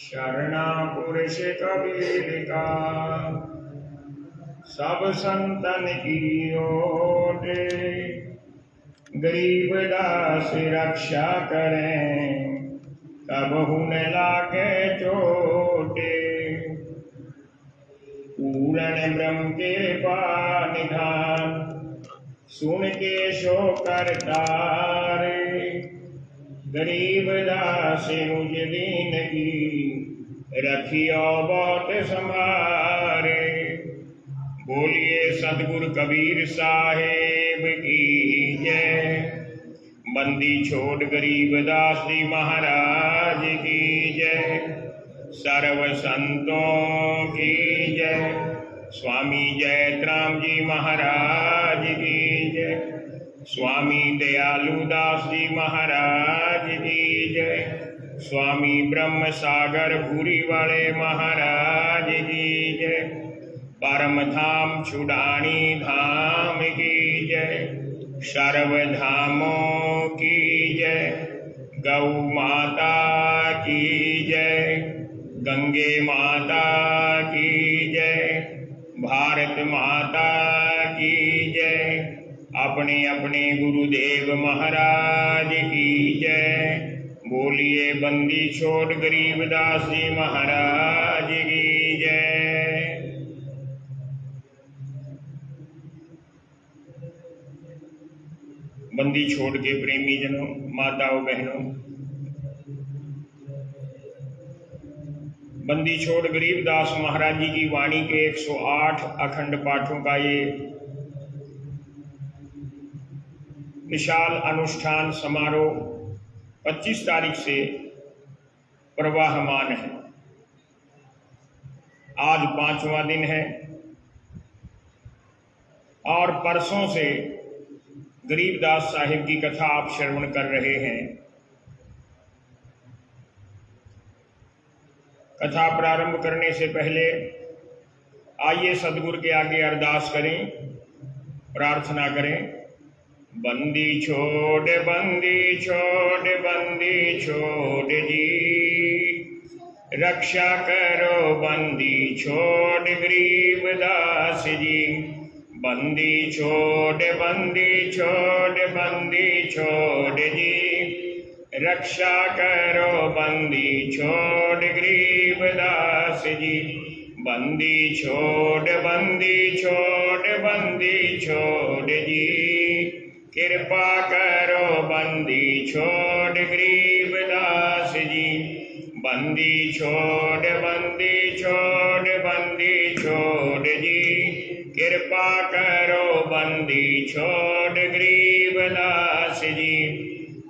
शरणा पुरुष कबीर का सब संतन की ओट, गरीब दास रक्षा करें कबहु न लागे चोटे। पूर्ण ब्रह्म के पानिधान सुन के शो करतारे, गरीब दास मुझ दीन की रखियो बहुत संभारे। बोलिए सतगुरु कबीर साहेब की जय। बंदी छोड़ गरीब दास जी महाराज की जय। सर्व संतों की जय। स्वामी जयतराम जी महाराज की जय। स्वामी दयालु दास जी महाराज की जय। स्वामी ब्रह्म सागर भूरी वाले महाराज की जय। परम धाम छुड़ानी धाम की जय। सर्व धामों की जय। गौ माता की जय। गंगे माता की जय। भारत माता की जय। अपने अपने गुरुदेव महाराज की जय। बोलिए बंदी छोड़ गरीब दास जी महाराज की जय। बंदी छोड़ के प्रेमी जनों, माताओं बहनों, बंदी छोड़ गरीबदास महाराज जी की वाणी के 108 अखंड पाठों का ये विशाल अनुष्ठान समारोह 25 तारीख से प्रवाहमान है। आज 5वां दिन है और परसों से गरीबदास साहिब की कथा आप श्रवण कर रहे हैं। कथा प्रारंभ करने से पहले आइए सदगुरु के आगे अरदास करें, प्रार्थना करें। बंदी छोड़ बंदी छोड़ बंदी छोड़ जी, रक्षा करो बंदी छोड़ गरीबदास जी। बंदी छोड़ बंदी छोड़ बंदी छोड़ जी, रक्षा करो बंदी छोड़ गरीबदास जी। बंदी छोड़ बंदी छोड़ बंदी छोड़ जी, कृपा करो बंदी छोड़ गरीबदास जी। बंदी छोड़ बंदी छोड़ बंदी छोड़ जी, कृपा करो बंदी छोड़ गरीबदास जी।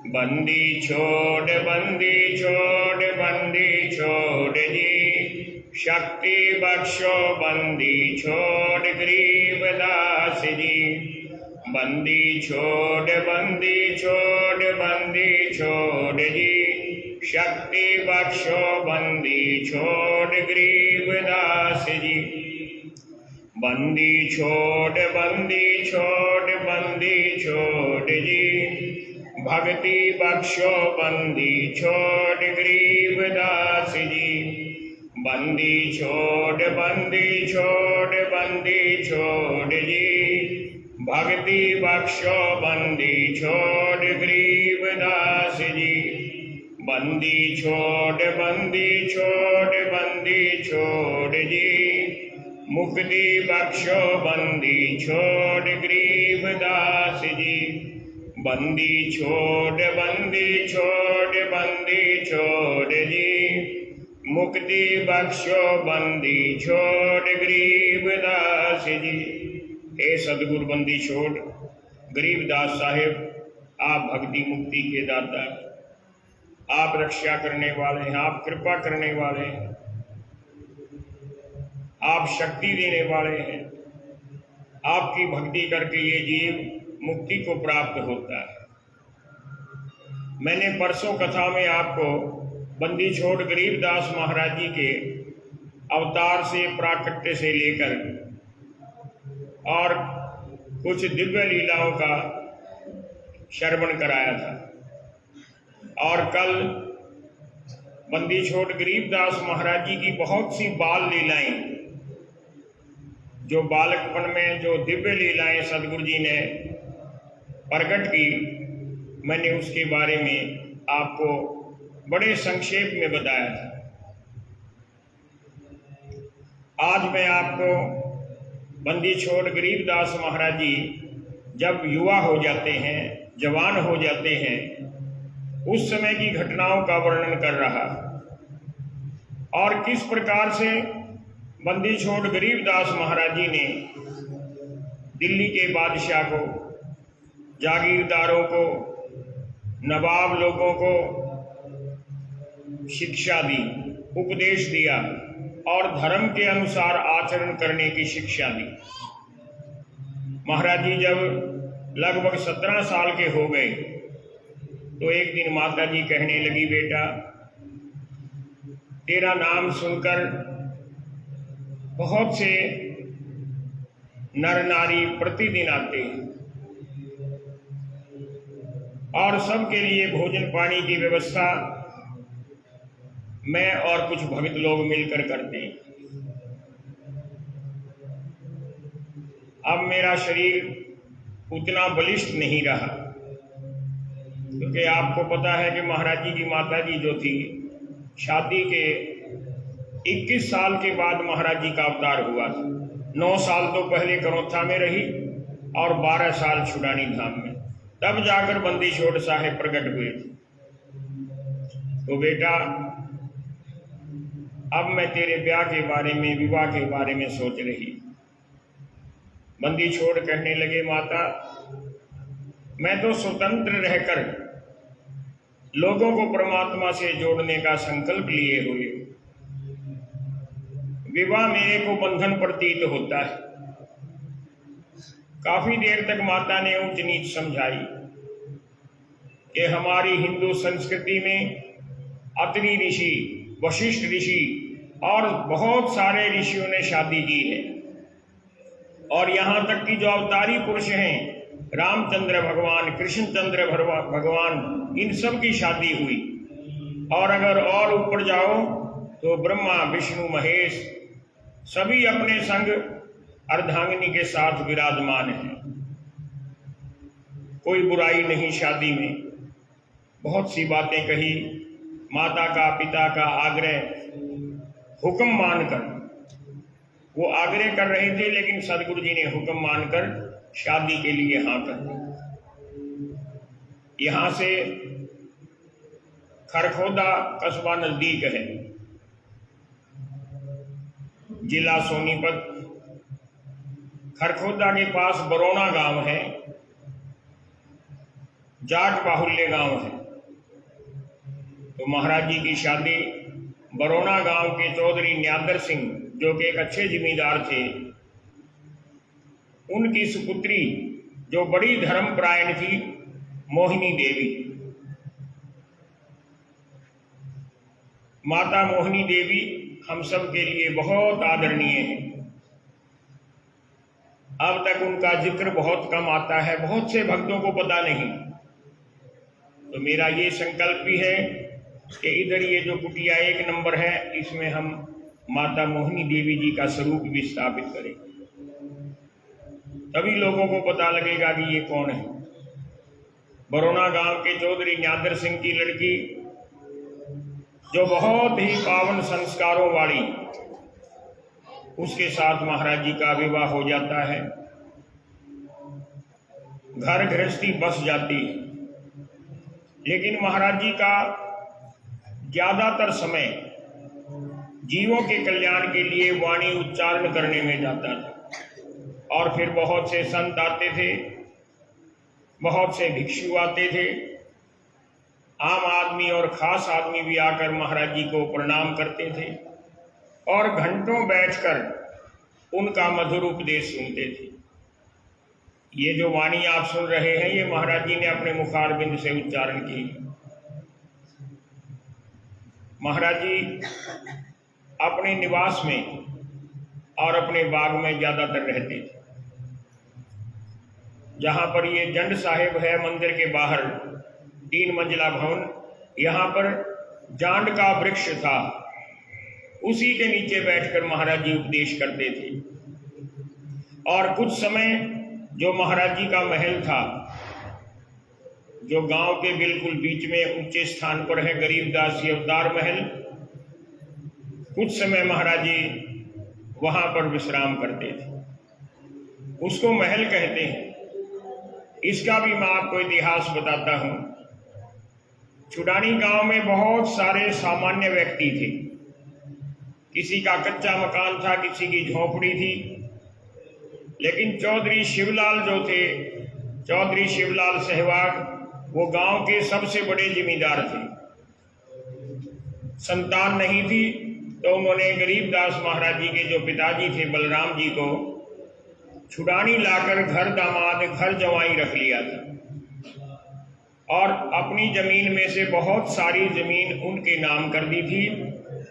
बंदी छोड़ बंदी छोड़ बंदी छोड़ जी, शक्ति बख्शो बंदी छोड़ गरीबदास जी। बंदी छोड़ बंदी छोड़ बंदी छोड़ जी, शक्ति बख्शो बंदी छोड़ गरीबदास जी। बंदी छोड़ बंदी छोड़ बंदी छोड़ जी, भक्ति बख्शो बंदी छोड़ गरीबदास जी। बंदी छोड़ बंदी छोड़ बंदी छोड़ जी, भक्ति बख्शो बंदी छोड़ गरीबदास जी। बंदी छोड़ बंदी छोड़ बंदी छोड़ जी, मुक्ति बख्शो बंदी छोड़ गरीबदास जी। बंदी छोड़ बंदी छोड़ बंदी छोड़ जी, मुक्ति बख्शो बंदी छोड़ गरीबदास जी। हे सदगुरु बंदी छोड़ गरीबदास साहेब, आप भक्ति मुक्ति के दाता, आप रक्षा करने वाले हैं, आप कृपा करने वाले हैं, आप शक्ति देने वाले हैं। आपकी भक्ति करके ये जीव मुक्ति को प्राप्त होता है। मैंने परसों कथा में आपको बंदी छोड़ गरीबदास महाराज जी के अवतार से, प्राकट्य से लेकर और कुछ दिव्य लीलाओं का श्रवण कराया था और कल बंदी छोड़ गरीबदास महाराज जी की बहुत सी बाल लीलाएं, जो बालकपन में जो दिव्य लीलाएं सदगुरु जी ने प्रकट की, मैंने उसके बारे में आपको बड़े संक्षेप में बताया था। आज मैं आपको बंदी छोड़ गरीबदास महाराज जी जब युवा हो जाते हैं, जवान हो जाते हैं, उस समय की घटनाओं का वर्णन कर रहा और किस प्रकार से बंदी छोड़ गरीबदास महाराज जी ने दिल्ली के बादशाह को, जागीरदारों को, नवाब लोगों को शिक्षा दी, उपदेश दिया और धर्म के अनुसार आचरण करने की शिक्षा दी। महाराज जी जब लगभग 17 साल के हो गए तो एक दिन माता जी कहने लगी, बेटा तेरा नाम सुनकर बहुत से नर नारी प्रतिदिन आते हैं और सबके लिए भोजन पानी की व्यवस्था मैं और कुछ भक्त लोग मिलकर करते हैं। अब मेरा शरीर उतना बलिष्ठ नहीं रहा, क्योंकि आपको पता है कि महाराज जी की माता जी जो थी, शादी के 21 साल के बाद महाराज जी का अवतार हुआ था। 9 साल तो पहले करोथा में रही और 12 साल छुड़ानी धाम में, तब जाकर बंदी छोड़ साहेब प्रकट हुए थे। तो बेटा अब मैं तेरे ब्याह के बारे में, विवाह के बारे में सोच रही। बंदी छोड़ कहने लगे, माता मैं तो स्वतंत्र रहकर लोगों को परमात्मा से जोड़ने का संकल्प लिए हुए, विवाह मेरे को बंधन प्रतीत होता है। काफी देर तक माता ने ऊंच नीच समझाई कि हमारी हिंदू संस्कृति में अत्रि ऋषि, वशिष्ठ ऋषि और बहुत सारे ऋषियों ने शादी की है, और यहाँ तक कि जो अवतारी पुरुष हैं, रामचंद्र भगवान, कृष्णचंद्र भगवान, इन सब की शादी हुई। और अगर और ऊपर जाओ तो ब्रह्मा, विष्णु, महेश सभी अपने संग अर्धांगिनी के साथ विराजमान हैं। कोई बुराई नहीं शादी में। बहुत सी बातें कही, माता का, पिता का आग्रह, हुक्म मानकर वो आग्रह कर रहे थे, लेकिन सदगुरु जी ने हुक्म मानकर शादी के लिए हाँ कर दी। यहां से खरखोदा कस्बा नजदीक है, जिला सोनीपत। खरखोदा के पास बरौना गांव है, जाट बाहुल्य गांव है। तो महाराज जी की शादी बरौना गांव के चौधरी न्यादर सिंह, जो कि एक अच्छे जिम्मेदार थे, उनकी सुपुत्री जो बड़ी धर्मपरायण थी, मोहिनी देवी। माता मोहिनी देवी हम सब के लिए बहुत आदरणीय है। अब तक उनका जिक्र बहुत कम आता है, बहुत से भक्तों को पता नहीं। तो मेरा ये संकल्प भी है कि इधर ये जो कुटिया 1 नंबर है, इसमें हम माता मोहिनी देवी जी का स्वरूप भी स्थापित करें, तभी लोगों को पता लगेगा कि ये कौन है। बरौना गांव के चौधरी न्यादर सिंह की लड़की, जो बहुत ही पावन संस्कारों वाली, उसके साथ महाराज जी का विवाह हो जाता है। घर गृहस्थी बस जाती है, लेकिन महाराज जी का ज्यादातर समय जीवों के कल्याण के लिए वाणी उच्चारण करने में जाता था। और फिर बहुत से संत आते थे, बहुत से भिक्षु आते थे, आम आदमी और खास आदमी भी आकर महाराज जी को प्रणाम करते थे और घंटों बैठकर उनका मधुर उपदेश सुनते थे। ये जो वाणी आप सुन रहे हैं, ये महाराज जी ने अपने मुखारबिंद से उच्चारण की। महाराज जी अपने निवास में और अपने बाग में ज्यादातर रहते थे। जहां पर ये जंड साहिब है, मंदिर के बाहर 3 मंजिला भवन, यहाँ पर जांड का वृक्ष था, उसी के नीचे बैठकर महाराज जी उपदेश करते थे। और कुछ समय जो महाराज जी का महल था, जो गांव के बिल्कुल बीच में ऊंचे स्थान पर है, गरीबदास जी अवतार महल, कुछ समय महाराज जी वहां पर विश्राम करते थे। उसको महल कहते हैं। इसका भी मैं आपको इतिहास बताता हूं। छुडानी गांव में बहुत सारे सामान्य व्यक्ति थे। किसी का कच्चा मकान था, किसी की झोपड़ी थी, लेकिन चौधरी शिवलाल जो थे, चौधरी शिवलाल सहवाग, वो गांव के सबसे बड़े जिम्मेदार थे। संतान नहीं थी, तो उन्होंने गरीबदास महाराज जी के जो पिताजी थे बलराम जी को छुडानी लाकर घर दामाद, घर जवाई रख लिया था और अपनी जमीन में से बहुत सारी जमीन उनके नाम कर दी थी।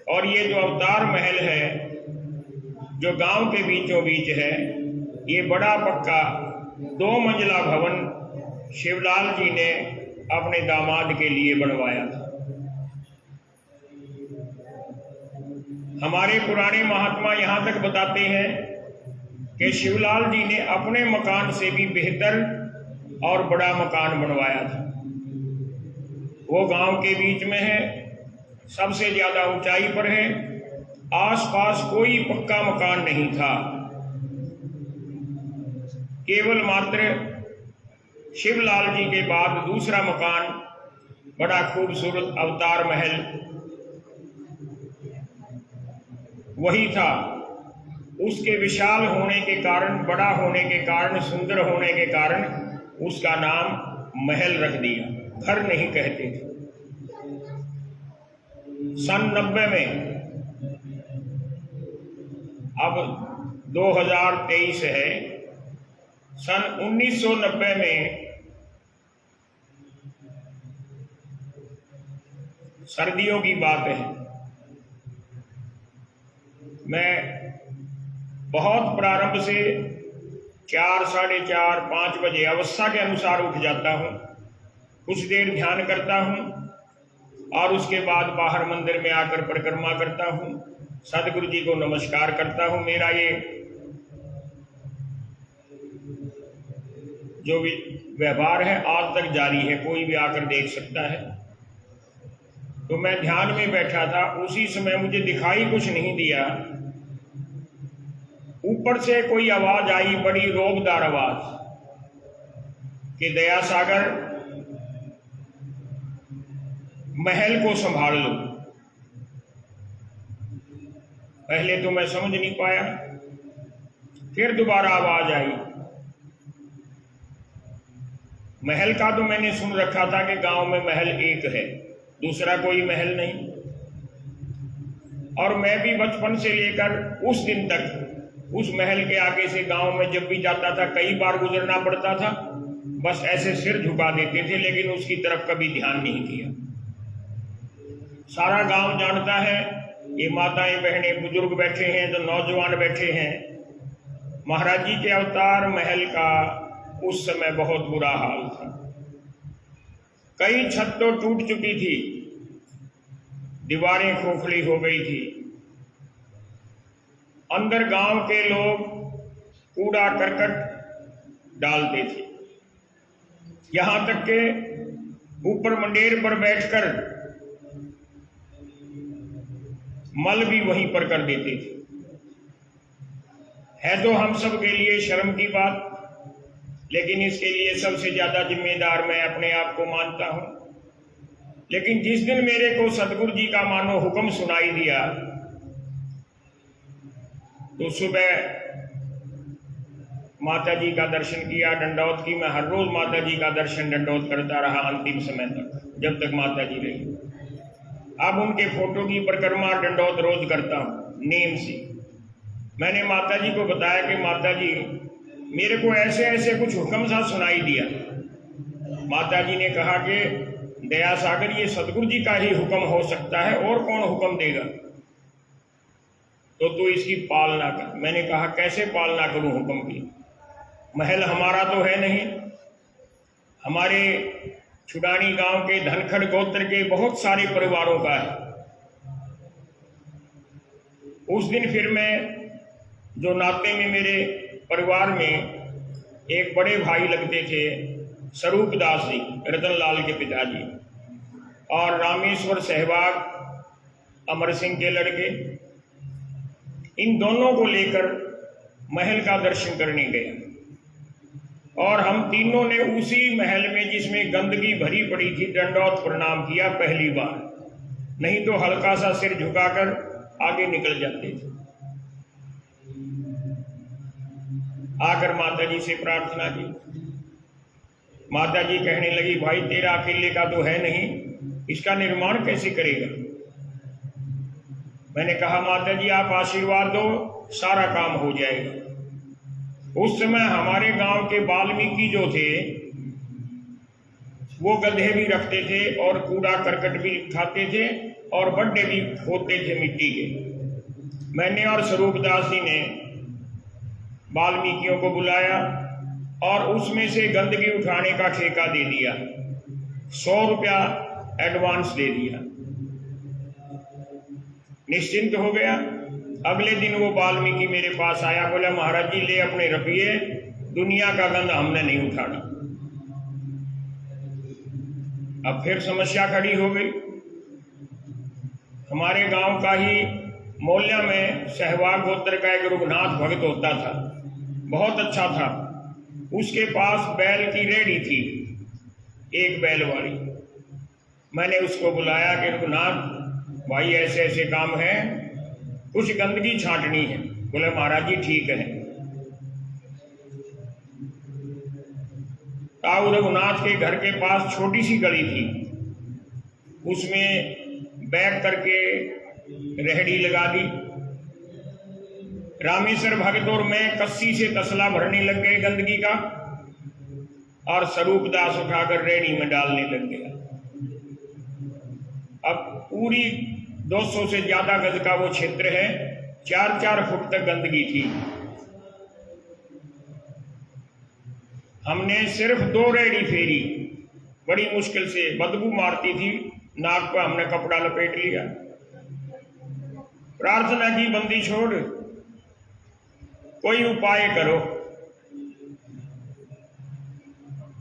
और ये जो अवतार महल है, जो गांव के बीचों बीच है, ये बड़ा पक्का 2 मंजिला भवन शिवलाल जी ने अपने दामाद के लिए बनवाया था। हमारे पुराने महात्मा यहाँ तक बताते हैं कि शिवलाल जी ने अपने मकान से भी बेहतर और बड़ा मकान बनवाया था। वो गांव के बीच में है, सबसे ज्यादा ऊंचाई पर है, आसपास कोई पक्का मकान नहीं था। केवल मात्र शिवलाल जी के बाद दूसरा मकान, बड़ा खूबसूरत अवतार महल, वही था। उसके विशाल होने के कारण, बड़ा होने के कारण, सुंदर होने के कारण उसका नाम महल रख दिया, घर नहीं कहते थे। सन 90 में, अब 2023 है, सन 1990 में सर्दियों की बात है। मैं बहुत प्रारंभ से 4, साढ़े 4, 5 बजे अवस्था के अनुसार उठ जाता हूँ, कुछ देर ध्यान करता हूँ और उसके बाद बाहर मंदिर में आकर परिक्रमा करता हूँ, सदगुरु जी को नमस्कार करता हूँ। मेरा ये जो भी व्यवहार है आज तक जारी है, कोई भी आकर देख सकता है। तो मैं ध्यान में बैठा था, उसी समय मुझे दिखाई कुछ नहीं दिया, ऊपर से कोई आवाज आई, बड़ी रोबदार आवाज, कि दया सागर महल को संभाल लो। पहले तो मैं समझ नहीं पाया, फिर दोबारा आवाज आई। महल का तो मैंने सुन रखा था कि गांव में महल एक है, दूसरा कोई महल नहीं। और मैं भी बचपन से लेकर उस दिन तक उस महल के आगे से गांव में जब भी जाता था, कई बार गुजरना पड़ता था, बस ऐसे सिर झुका देते थे, लेकिन उसकी तरफ कभी ध्यान नहीं किया। सारा गांव जानता है, ये माताएं, बहनें, बुजुर्ग बैठे हैं, जो नौजवान बैठे हैं, महाराज जी के अवतार महल का उस समय बहुत बुरा हाल था। कई छत तो टूट चुकी थी, दीवारें खोखली हो गई थी। अंदर गांव के लोग कूड़ा करकट डालते थे, यहां तक के ऊपर मंडेर पर बैठकर मल भी वहीं पर कर देते थे। है तो हम सब के लिए शर्म की बात, लेकिन इसके लिए सबसे ज्यादा जिम्मेदार मैं अपने आप को मानता हूं। लेकिन जिस दिन मेरे को सतगुरु जी का मानो हुक्म सुनाई दिया, तो सुबह माता जी का दर्शन किया, दंडौत की। मैं हर रोज माता जी का दर्शन दंडौत करता रहा अंतिम समय तक, जब तक माता जी रही। अब उनके फोटो की परिक्रमा दंडौत रोज करता हूं नेम से। मैंने माता जी को बताया कि माता जी, मेरे को ऐसे ऐसे कुछ हुक्म सा सुनाई दिया। माता जी ने कहा कि दया सागर, ये सतगुरु जी का ही हुक्म हो सकता है, और कौन हुक्म देगा, तो तू इसकी पालना कर। मैंने कहा कैसे पालना करूं हुक्म की? महल हमारा तो है नहीं, हमारे छुडानी गांव के धनखड़ गोत्र के बहुत सारे परिवारों का है। उस दिन फिर मैं, जो नाते में मेरे परिवार में एक बड़े भाई लगते थे, स्वरूप दास जी, रतनलाल के पिताजी, और रामेश्वर सहवाग, अमर सिंह के लड़के, इन दोनों को लेकर महल का दर्शन करने गए। और हम तीनों ने उसी महल में, जिसमें गंदगी भरी पड़ी थी, दंडौत प्रणाम किया पहली बार। नहीं तो हल्का सा सिर झुकाकर आगे निकल जाते थे। आकर माता जी से प्रार्थना की। माता जी कहने लगी, भाई तेरा अकेले का तो है नहीं, इसका निर्माण कैसे करेगा? मैंने कहा, माता जी आप आशीर्वाद दो, सारा काम हो जाएगा। उस समय हमारे गांव के वाल्मीकि जो थे, वो गड्ढे भी रखते थे और कूड़ा करकट भी खाते थे और गड्ढे भी खोदते थे मिट्टी के। मैंने और स्वरूपदास जी ने वाल्मीकियों को बुलाया और उसमें से गंदगी उठाने का ठेका दे दिया। 100 रुपया एडवांस दे दिया। निश्चिंत हो गया। अगले दिन वो वाल्मीकि मेरे पास आया, बोला महाराज जी ले अपने रुपये, दुनिया का गंद हमने नहीं उठाना। अब फिर समस्या खड़ी हो गई। हमारे गांव का ही मोल्या में सहवाग गोत्र का एक रघुनाथ भगत होता था, बहुत अच्छा था। उसके पास बैल की रेडी थी, एक बैल वाली। मैंने उसको बुलाया कि रघुनाथ भाई ऐसे ऐसे काम है, कुछ गंदगी छांटनी है। बोले महाराज जी ठीक है। ताऊ रघुनाथ के घर के पास छोटी सी गली थी, उसमें बैक करके रेहड़ी लगा दी। रामेश्वर भगत और मैं कस्सी से तसला भरने लग गए गंदगी का, और स्वरूप दास उठाकर रेहड़ी में डालने लग गया। अब पूरी 200 से ज्यादा गज का वो क्षेत्र है, 4-4 फुट तक गंदगी थी। हमने सिर्फ 2 रेहड़ी फेरी, बड़ी मुश्किल से, बदबू मारती थी, नाक पर हमने कपड़ा लपेट लिया। प्रार्थना की, बंदी छोड़, कोई उपाय करो।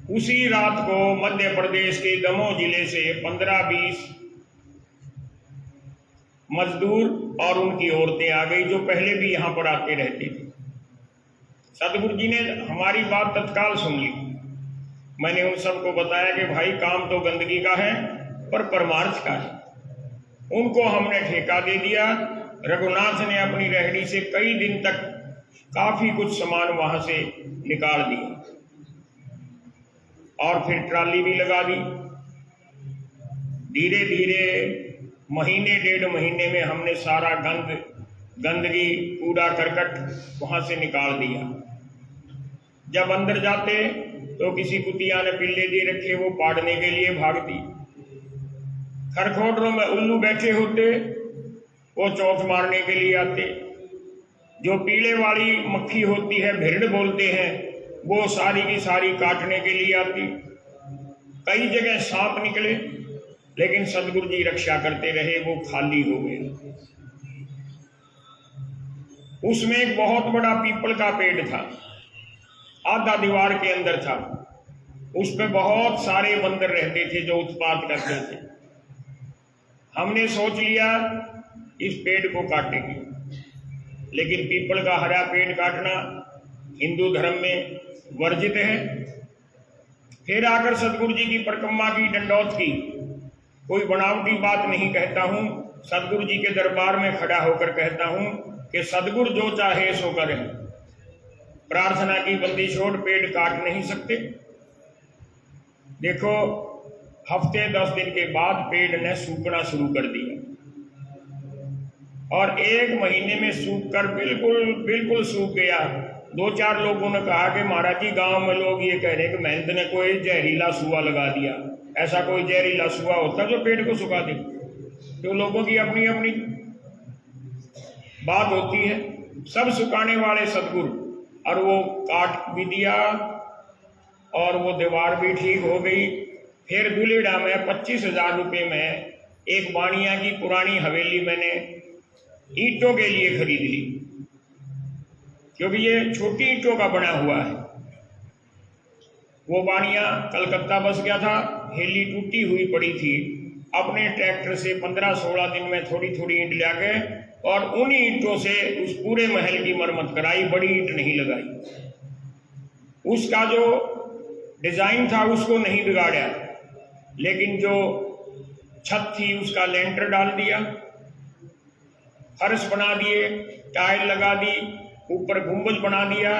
उसी रात को मध्य प्रदेश के दमोह जिले से 15-20 मजदूर और उनकी औरतें आ गई, जो पहले भी यहां पर आते रहते थे। सतगुरु जी ने हमारी बात तत्काल सुन ली। मैंने उन सबको बताया कि भाई काम तो गंदगी का है पर परमार्थ का है। उनको हमने ठेका दे दिया। रघुनाथ ने अपनी रेहड़ी से कई दिन तक काफी कुछ सामान वहां से निकाल दिया और फिर ट्राली भी लगा दी। धीरे धीरे महीने 1.5 महीने में हमने सारा गंदगी कूड़ा करकट वहां से निकाल दिया। जब अंदर जाते तो किसी कुतिया ने पिल्ले दे रखे, वो पाड़ने के लिए भागती। खरखोटरों में उल्लू बैठे होते, वो चौथ मारने के लिए आते। जो पीले वाली मक्खी होती है, भिरड़ बोलते हैं, वो सारी की सारी काटने के लिए आती। कई जगह सांप निकले, लेकिन सदगुरु जी रक्षा करते रहे, वो खाली हो गए। उसमें एक बहुत बड़ा पीपल का पेड़ था, आधा दीवार के अंदर था। उस पे बहुत सारे बंदर रहते थे जो उत्पात करते थे। हमने सोच लिया इस पेड़ को काटेंगे, लेकिन पीपल का हरा पेड़ काटना हिंदू धर्म में वर्जित है। फिर आकर सदगुरु जी की परिक्रमा की, दंडौत की। कोई बनावटी बात नहीं कहता हूं, सदगुरु जी के दरबार में खड़ा होकर कहता हूं कि सदगुरु जो चाहे सो करे। प्रार्थना की, बंदी छोड़, पेड़ काट नहीं सकते। देखो हफ्ते 10 दिन के बाद पेड़ ने सूखना शुरू कर दिया और 1 महीने में सूख कर बिल्कुल सूख गया। 2-4 लोगों ने कहा कि महाराज जी गांव में लोग ये कह रहे हैं कि महंत ने कोई जहरीला सुआ लगा दिया। ऐसा कोई जहरीला सुआ होता जो पेड़ को सुखा दे? तो लोगों की अपनी अपनी बात होती है। सब सुखाने वाले सदगुरु, और वो काट भी दिया और वो दीवार भी ठीक हो गई। फिर दुलेड़ा में 25,000 रुपये में एक बाणिया की पुरानी हवेली मैंने ईंटों के लिए खरीद ली, क्योंकि ये छोटी ईंटों का बना हुआ है। वो बाणिया कलकत्ता बस गया था, हेली टूटी हुई पड़ी थी। अपने ट्रैक्टर से 15-16 दिन में थोड़ी थोड़ी ईंट ला के और उन ईंटों से उस पूरे महल की मरम्मत कराई, बड़ी ईंट नहीं लगाई। उसका जो डिजाइन था उसको नहीं बिगाड़ा, लेकिन जो छत थी उसका लेंटर डाल दिया, फर्श बना दिए, टाइल लगा दी, ऊपर गुंबज बना दिया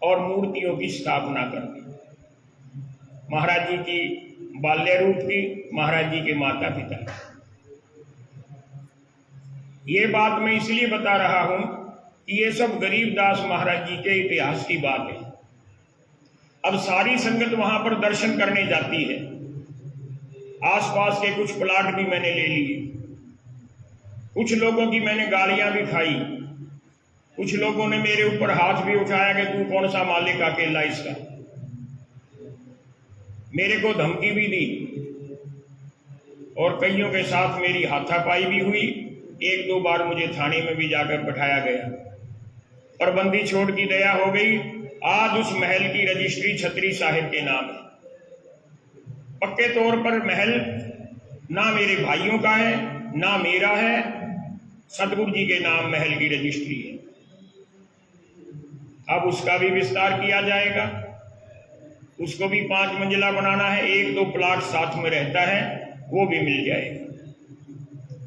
और मूर्तियों की स्थापना कर दी। महाराज जी की बाल्य रूप की, महाराज जी के माता पिता। ये बात मैं इसलिए बता रहा हूं कि ये सब गरीबदास महाराज जी के इतिहास की बात है। अब सारी संगत वहां पर दर्शन करने जाती है। आसपास के कुछ प्लाट भी मैंने ले लिए, कुछ लोगों की मैंने गालियां भी खाई, कुछ लोगों ने मेरे ऊपर हाथ भी उठाया कि तू कौन सा मालिक अकेला इसका, मेरे को धमकी भी दी और कईयों के साथ मेरी हाथापाई भी हुई। 1-2 बार मुझे थाने में भी जाकर बैठाया गया, पर बंदी छोड़ की दया हो गई। आज उस महल की रजिस्ट्री छतरी साहिब के नाम है। पक्के तौर पर महल ना मेरे भाइयों का है ना मेरा है, सतगुरु जी के नाम महल की रजिस्ट्री है। अब उसका भी विस्तार किया जाएगा, उसको भी 5 मंजिला बनाना है, 1-2 प्लाट साथ में रहता है, वो भी मिल जाएगा।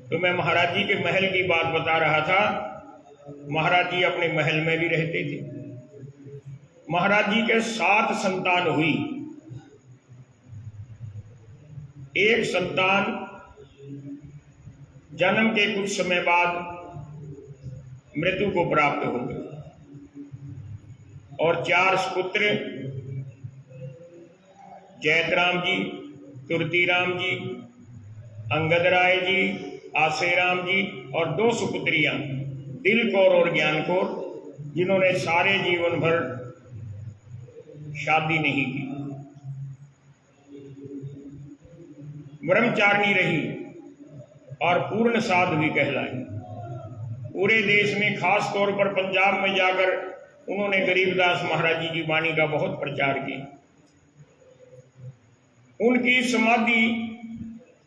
तो मैं महाराज जी के महल की बात बता रहा था। महाराज जी अपने महल में भी रहते थे। महाराज जी के 7 संतान हुई। एक संतान जन्म के कुछ समय बाद मृत्यु को प्राप्त हो गई और 4 सुपुत्र जैतराम जी, तुलसीराम जी, अंगद राय जी, आसेराम जी और 2 सुपुत्रियां दिल कौर और ज्ञान कौर, जिन्होंने सारे जीवन भर शादी नहीं की, ब्रह्मचारिणी रही और पूर्ण साध्वी कहलाई। पूरे देश में, खास तौर पर पंजाब में जाकर उन्होंने गरीबदास महाराज जी की वाणी का बहुत प्रचार किया। उनकी समाधि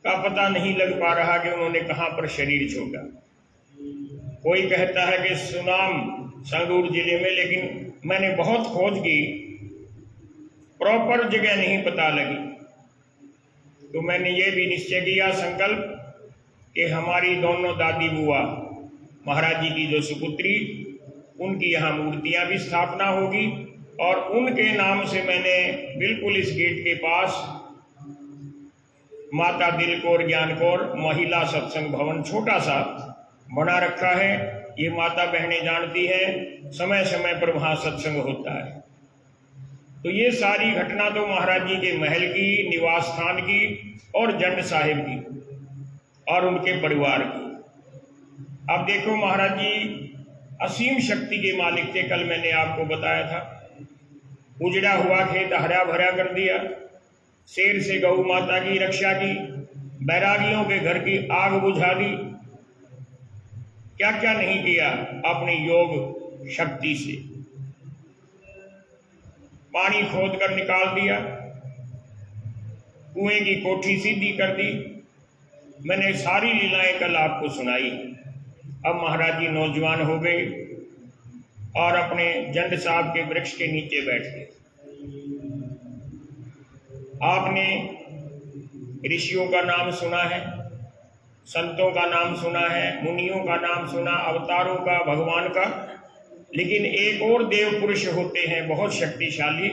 का पता नहीं लग पा रहा कि उन्होंने कहां पर शरीर छोड़ा। कोई कहता है कि सुनाम संगरूर जिले में, लेकिन मैंने बहुत खोज की, प्रॉपर जगह नहीं पता लगी। तो मैंने ये भी निश्चय किया, संकल्प, कि हमारी दोनों दादी बुआ महाराज जी की जो सुपुत्री, उनकी यहाँ मूर्तियां भी स्थापना होगी और उनके नाम से मैंने बिल्कुल इस गेट के पास माता दिल कौर ज्ञान कौर महिला सत्संग भवन छोटा सा बना रखा है। ये माता बहनें जानती हैं, समय समय पर वहां सत्संग होता है। तो ये सारी घटना तो महाराज जी के महल की, निवास स्थान की और जंड साहिब की और उनके परिवार की। अब देखो, महाराज जी असीम शक्ति के मालिक थे। कल मैंने आपको बताया था, उजड़ा हुआ खेत हरा भरा कर दिया, शेर से गौ माता की रक्षा की, बैरागियों के घर की आग बुझा दी, क्या क्या नहीं किया अपनी योग शक्ति से। पानी खोद कर निकाल दिया, कुएं की कोठी सीधी कर दी। मैंने सारी लीलाएं कल आपको सुनाई। अब महाराज जी नौजवान हो गए और अपने जंड साहब के वृक्ष के नीचे बैठ गए। आपने ऋषियों का नाम सुना है, संतों का नाम सुना है, मुनियों का नाम सुना, अवतारों का, भगवान का, लेकिन एक और देव पुरुष होते हैं बहुत शक्तिशाली,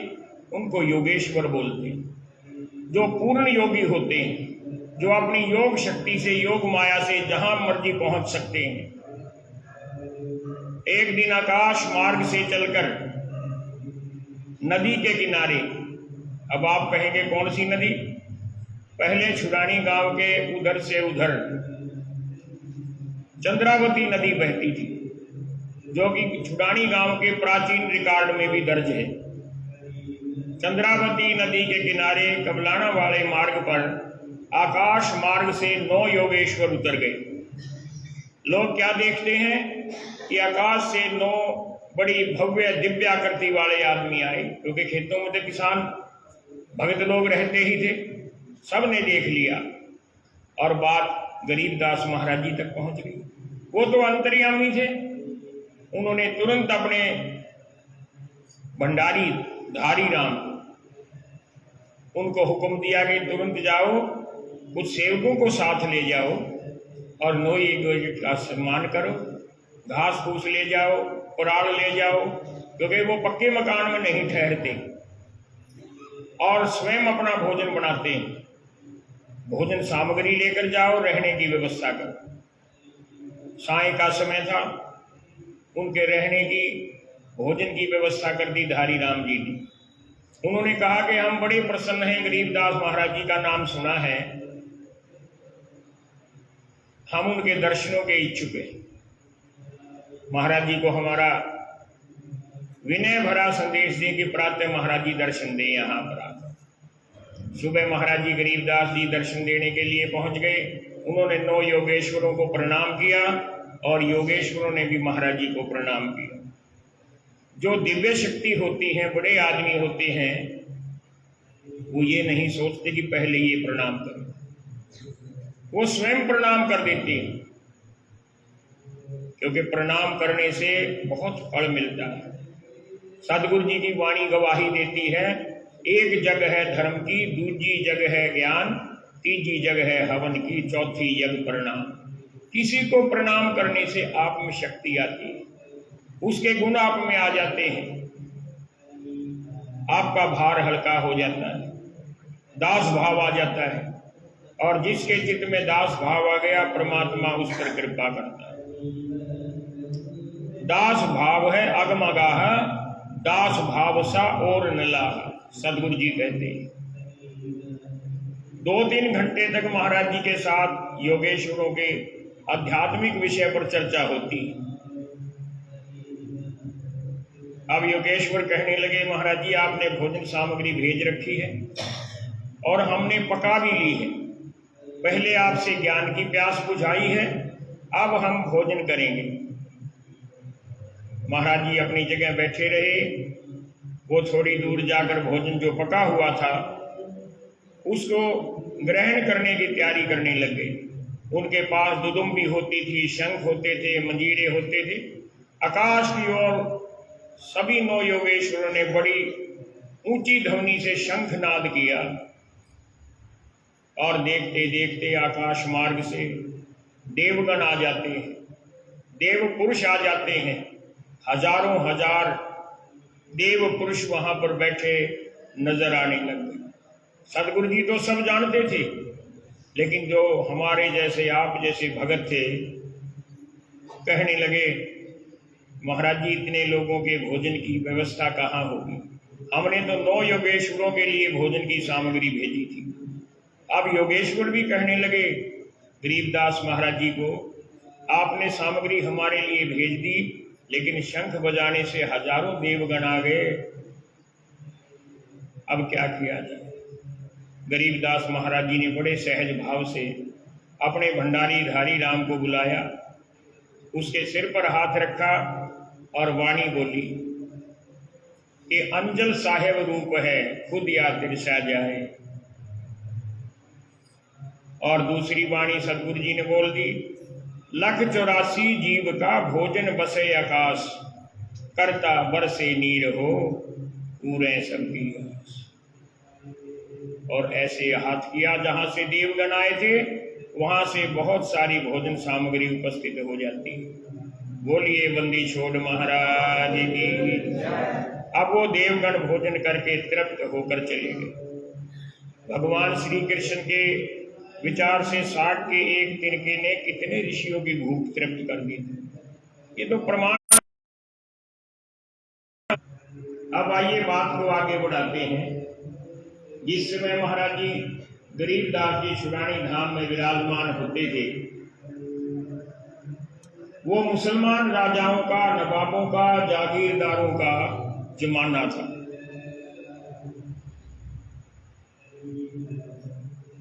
उनको योगेश्वर बोलते हैं, जो पूर्ण योगी होते हैं, जो अपनी योग शक्ति से, योग माया से जहां मर्जी पहुंच सकते हैं। एक दिन आकाश मार्ग से चलकर नदी के किनारे, अब आप कहेंगे कौन सी नदी? पहले छुड़ानी गांव के उधर से उधर चंद्रावती नदी बहती थी, जो कि छुड़ानी गांव के प्राचीन रिकॉर्ड में भी दर्ज है। चंद्रावती नदी के किनारे कबलाना वाले मार्ग पर आकाश मार्ग से 9 योगेश्वर उतर गए। लोग क्या देखते हैं कि आकाश से 9 बड़ी भव्य दिव्याकृति वाले आदमी आए, क्योंकि खेतों में तो किसान भगत लोग रहते ही थे। सब ने देख लिया और बात गरीबदास महाराज जी तक पहुंच गई। वो तो अंतर्यामी थे, उन्होंने तुरंत अपने भंडारी धारी राम उनको हुक्म दिया कि तुरंत जाओ, कुछ सेवकों को साथ ले जाओ और 9 योगी का सम्मान करो, घास फूस ले जाओ, कुराल ले जाओ, क्योंकि वो पक्के मकान में नहीं ठहरते और स्वयं अपना भोजन बनाते हैं। भोजन सामग्री लेकर जाओ, रहने की व्यवस्था करो। साय का समय था, उनके रहने की भोजन की व्यवस्था कर दी धारी राम जी ने। उन्होंने कहा कि हम बड़े प्रसन्न हैं, गरीबदास महाराज जी का नाम सुना है, हम उनके दर्शनों के इच्छुक हैं। महाराज जी को हमारा विनय भरा संदेश दें कि प्रातः महाराज जी दर्शन दें यहाँ पर आकर। सुबह महाराज जी गरीबदास जी दर्शन देने के लिए पहुंच गए। उन्होंने 9 योगेश्वरों को प्रणाम किया और योगेश्वरों ने भी महाराज जी को प्रणाम किया। जो दिव्य शक्ति होती है, बड़े आदमी होते हैं, वो ये नहीं सोचते कि पहले ये प्रणाम करो, वो स्वयं प्रणाम कर देते हैं, क्योंकि प्रणाम करने से बहुत फल मिलता है। सदगुरु जी की वाणी गवाही देती है, एक जग है धर्म की, दूजी जग है ज्ञान, तीजी जग है हवन की, चौथी जग प्रणाम। किसी को प्रणाम करने से आप में शक्ति आती है, उसके गुण आप में आ जाते हैं, आपका भार हल्का हो जाता है, दास भाव आ जाता है, और जिसके चित्त में दास भाव आ गया परमात्मा उस पर कृपा करता है। दास भाव है अगमगाह, दास भाव सा और नला, सदगुरु जी कहते हैं। 2-3 घंटे तक महाराज जी के साथ योगेश्वरों के आध्यात्मिक विषय पर चर्चा होती। अब योगेश्वर कहने लगे, महाराज जी आपने भोजन सामग्री भेज रखी है और हमने पका भी ली है। पहले आपसे ज्ञान की प्यास बुझाई है, अब हम भोजन करेंगे। महाराज जी अपनी जगह बैठे रहे। वो थोड़ी दूर जाकर भोजन जो पका हुआ था उसको ग्रहण करने की तैयारी करने लग गए। उनके पास दुदुम्बी होती थी, शंख होते थे, मंजीरे होते थे। आकाश की ओर सभी 9 योगेश्वरों ने बड़ी ऊंची ध्वनि से शंखनाद किया और देखते देखते आकाश मार्ग से देवगण आ जाते हैं, देव पुरुष आ जाते हैं। हजारों हजार देव पुरुष वहां पर बैठे नजर आने लग गए। सदगुरु जी तो सब जानते थे, लेकिन जो हमारे जैसे आप जैसे भगत थे कहने लगे, महाराज जी इतने लोगों के भोजन की व्यवस्था कहाँ होगी? हमने तो 9 योगेश्वरों के लिए भोजन की सामग्री भेजी थी। अब योगेश्वर भी कहने लगे गरीबदास महाराज जी को, आपने सामग्री हमारे लिए भेज दी, लेकिन शंख बजाने से हजारों देवगण आ गए, अब क्या किया जाए? गरीबदास महाराज जी ने बड़े सहज भाव से अपने भंडारी धारी राम को बुलाया, उसके सिर पर हाथ रखा और वाणी बोली कि अंजल साहेब रूप है, खुद या तिरसा जाए। और दूसरी वाणी सदगुरु जी ने बोल दी, 184 जीव का भोजन बसे आकाश, करता बरसे नीर हो पूरे सबकी आस। और ऐसे हाथ किया, जहां से देवगण आए थे वहां से बहुत सारी भोजन सामग्री उपस्थित हो जाती। बोलिए बंदी छोड़ महाराज की। अब वो देवगण भोजन करके तृप्त होकर चले गए। भगवान श्री कृष्ण के विचार से 60 के एक तिनके ने कितने ऋषियों की भूख तृप्त कर दी थी, ये तो प्रमाण। अब आइए बात को आगे बढ़ाते हैं। जिस समय महाराज जी गरीबदास जी शुरानी धाम में विराजमान होते थे, वो मुसलमान राजाओं का, नवाबों का, जागीरदारों का जमाना था।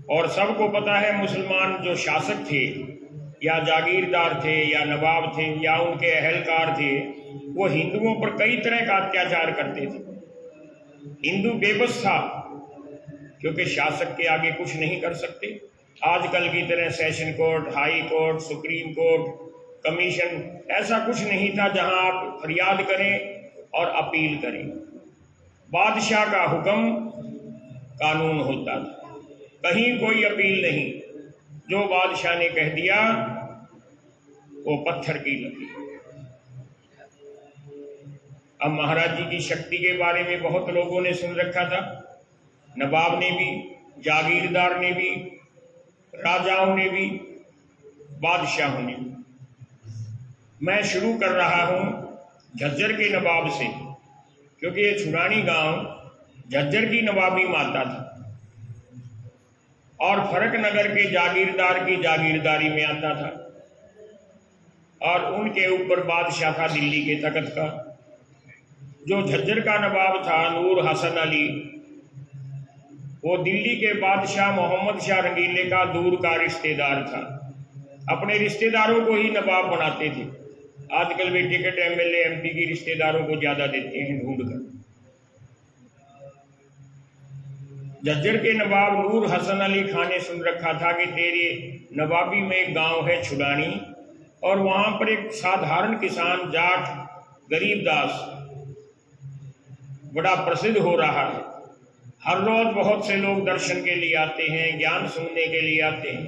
और सबको पता है मुसलमान जो शासक थे या जागीरदार थे या नवाब थे या उनके अहलकार थे, वो हिंदुओं पर कई तरह का अत्याचार करते थे। हिंदू बेबस था क्योंकि शासक के आगे कुछ नहीं कर सकते। आजकल की तरह session court, high court, supreme court, commission, ऐसा कुछ नहीं था जहां आप फरियाद करें और अपील करें। बादशाह का हुक्म कानून होता था, कहीं कोई अपील नहीं। जो बादशाह ने कह दिया वो पत्थर की लकीर। अब महाराज जी की शक्ति के बारे में बहुत लोगों ने सुन रखा था, नवाब ने भी, जागीरदार ने भी, राजाओं ने भी, बादशाहों ने भी। मैं शुरू कर रहा हूं झज्जर के नवाब से, क्योंकि ये छुरानी गांव झज्जर की नवाबी माता था और फरक नगर के जागीरदार की जागीरदारी में आता था, और उनके ऊपर बादशाह था दिल्ली के तख्त का। जो झज्जर का नवाब था नूर हसन अली, वो दिल्ली के बादशाह मोहम्मद शाह रंगीले का दूर का रिश्तेदार था। अपने रिश्तेदारों को ही नवाब बनाते थे। आजकल भी टिकट एमएलए एमपी की रिश्तेदारों को ज्यादा देते हैं ढूंढ कर। झज्जर के नवाब नूर हसन अली खान ने सुन रखा था कि तेरे नवाबी में एक गांव है छुड़ानी, और वहां पर एक साधारण किसान जाट गरीबदास बड़ा प्रसिद्ध हो रहा है। हर रोज बहुत से लोग दर्शन के लिए आते हैं, ज्ञान सुनने के लिए आते हैं।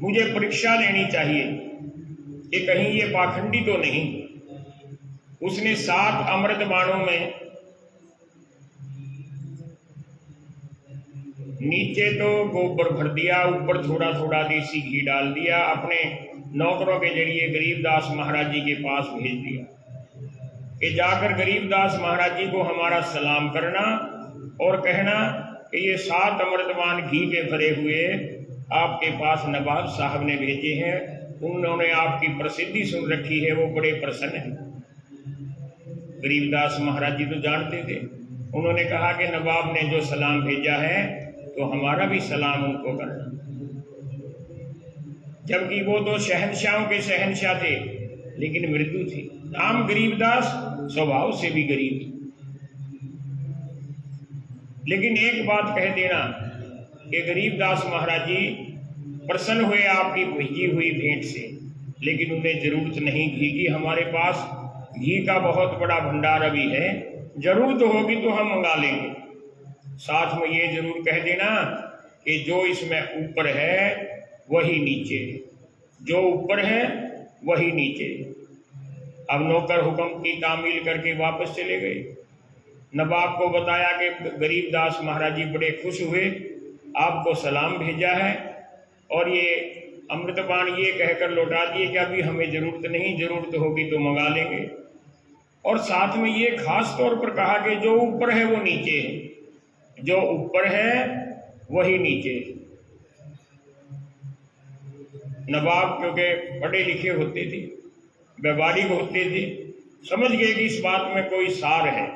मुझे परीक्षा लेनी चाहिए कि कहीं ये पाखंडी तो नहीं। उसने 7 अमृत बाणों में नीचे तो गोबर भर दिया, ऊपर थोड़ा थोड़ा देसी घी डाल दिया, अपने नौकरों के जरिए गरीबदास महाराज जी के पास भेज दिया कि जाकर गरीबदास महाराज जी को हमारा सलाम करना और कहना कि ये 7 अमृतवान घी के भरे हुए आपके पास नवाब साहब ने भेजे हैं। उन्होंने आपकी प्रसिद्धि सुन रखी है, वो बड़े प्रसन्न हैं। गरीबदास महाराज जी तो जानते थे। उन्होंने कहा कि नवाब ने जो सलाम भेजा है तो हमारा भी सलाम उनको करना। जबकि वो तो शहंशाहों के शहंशाह थे, लेकिन मृदु थे। नाम गरीबदास, स्वभाव से भी गरीब। लेकिन एक बात कह देना कि गरीबदास महाराज जी प्रसन्न हुए आपकी भेजी हुई भेंट से, लेकिन उन्हें जरूरत नहीं घी की। हमारे पास घी का बहुत बड़ा भंडार अभी है, जरूरत होगी तो हम मंगा लेंगे। साथ में ये जरूर कह देना कि जो इसमें ऊपर है वही नीचे, जो ऊपर है वही नीचे। अब नौकर हुक्म की तामील करके वापस चले गए। नवाब को बताया कि गरीबदास महाराज जी बड़े खुश हुए, आपको सलाम भेजा है, और ये अमृतपान ये कहकर लौटा दिए कि अभी हमें जरूरत नहीं, जरूरत होगी तो मंगा लेंगे। और साथ में ये खास तौर पर कहा कि जो ऊपर है वो नीचे है, जो ऊपर है वही नीचे। नवाब क्योंकि पढ़े लिखे होते थे, व्यवहारिक होते थे, समझ गए कि इस बात में कोई सार है।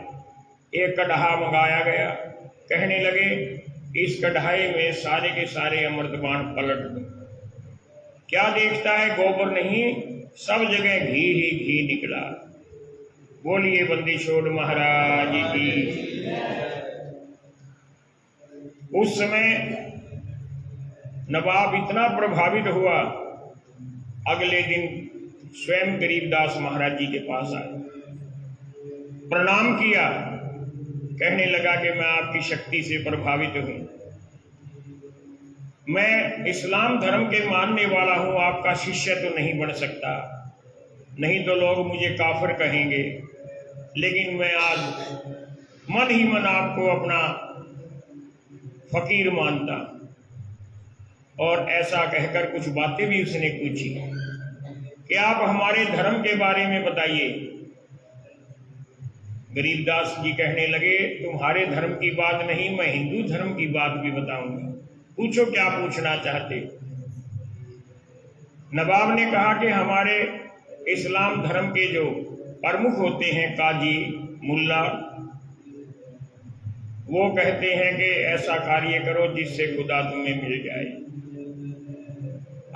एक कढ़ा मंगाया गया, कहने लगे इस कढ़ाई में सारे के सारे अमृतबाण पलट दो। क्या देखता है, गोबर नहीं, सब जगह घी ही घी निकला। बोलिए बंदी छोड़ महाराज की। उस समय नवाब इतना प्रभावित हुआ, अगले दिन स्वयं गरीबदास महाराज जी के पास आए, प्रणाम किया, कहने लगा कि मैं आपकी शक्ति से प्रभावित हूं। मैं इस्लाम धर्म के मानने वाला हूं, आपका शिष्य तो नहीं बन सकता, नहीं तो लोग मुझे काफिर कहेंगे। लेकिन मैं आज मन ही मन आपको अपना फकीर मानता। और ऐसा कहकर कुछ बातें भी उसने पूछी कि आप हमारे धर्म के बारे में बताइए। गरीबदास जी कहने लगे तुम्हारे धर्म की बात नहीं, मैं हिंदू धर्म की बात भी बताऊंगा, पूछो क्या पूछना चाहते। नवाब ने कहा कि हमारे इस्लाम धर्म के जो प्रमुख होते हैं, काजी, मुल्ला, वो कहते हैं कि ऐसा कार्य करो जिससे खुदा तुम्हें मिल जाए।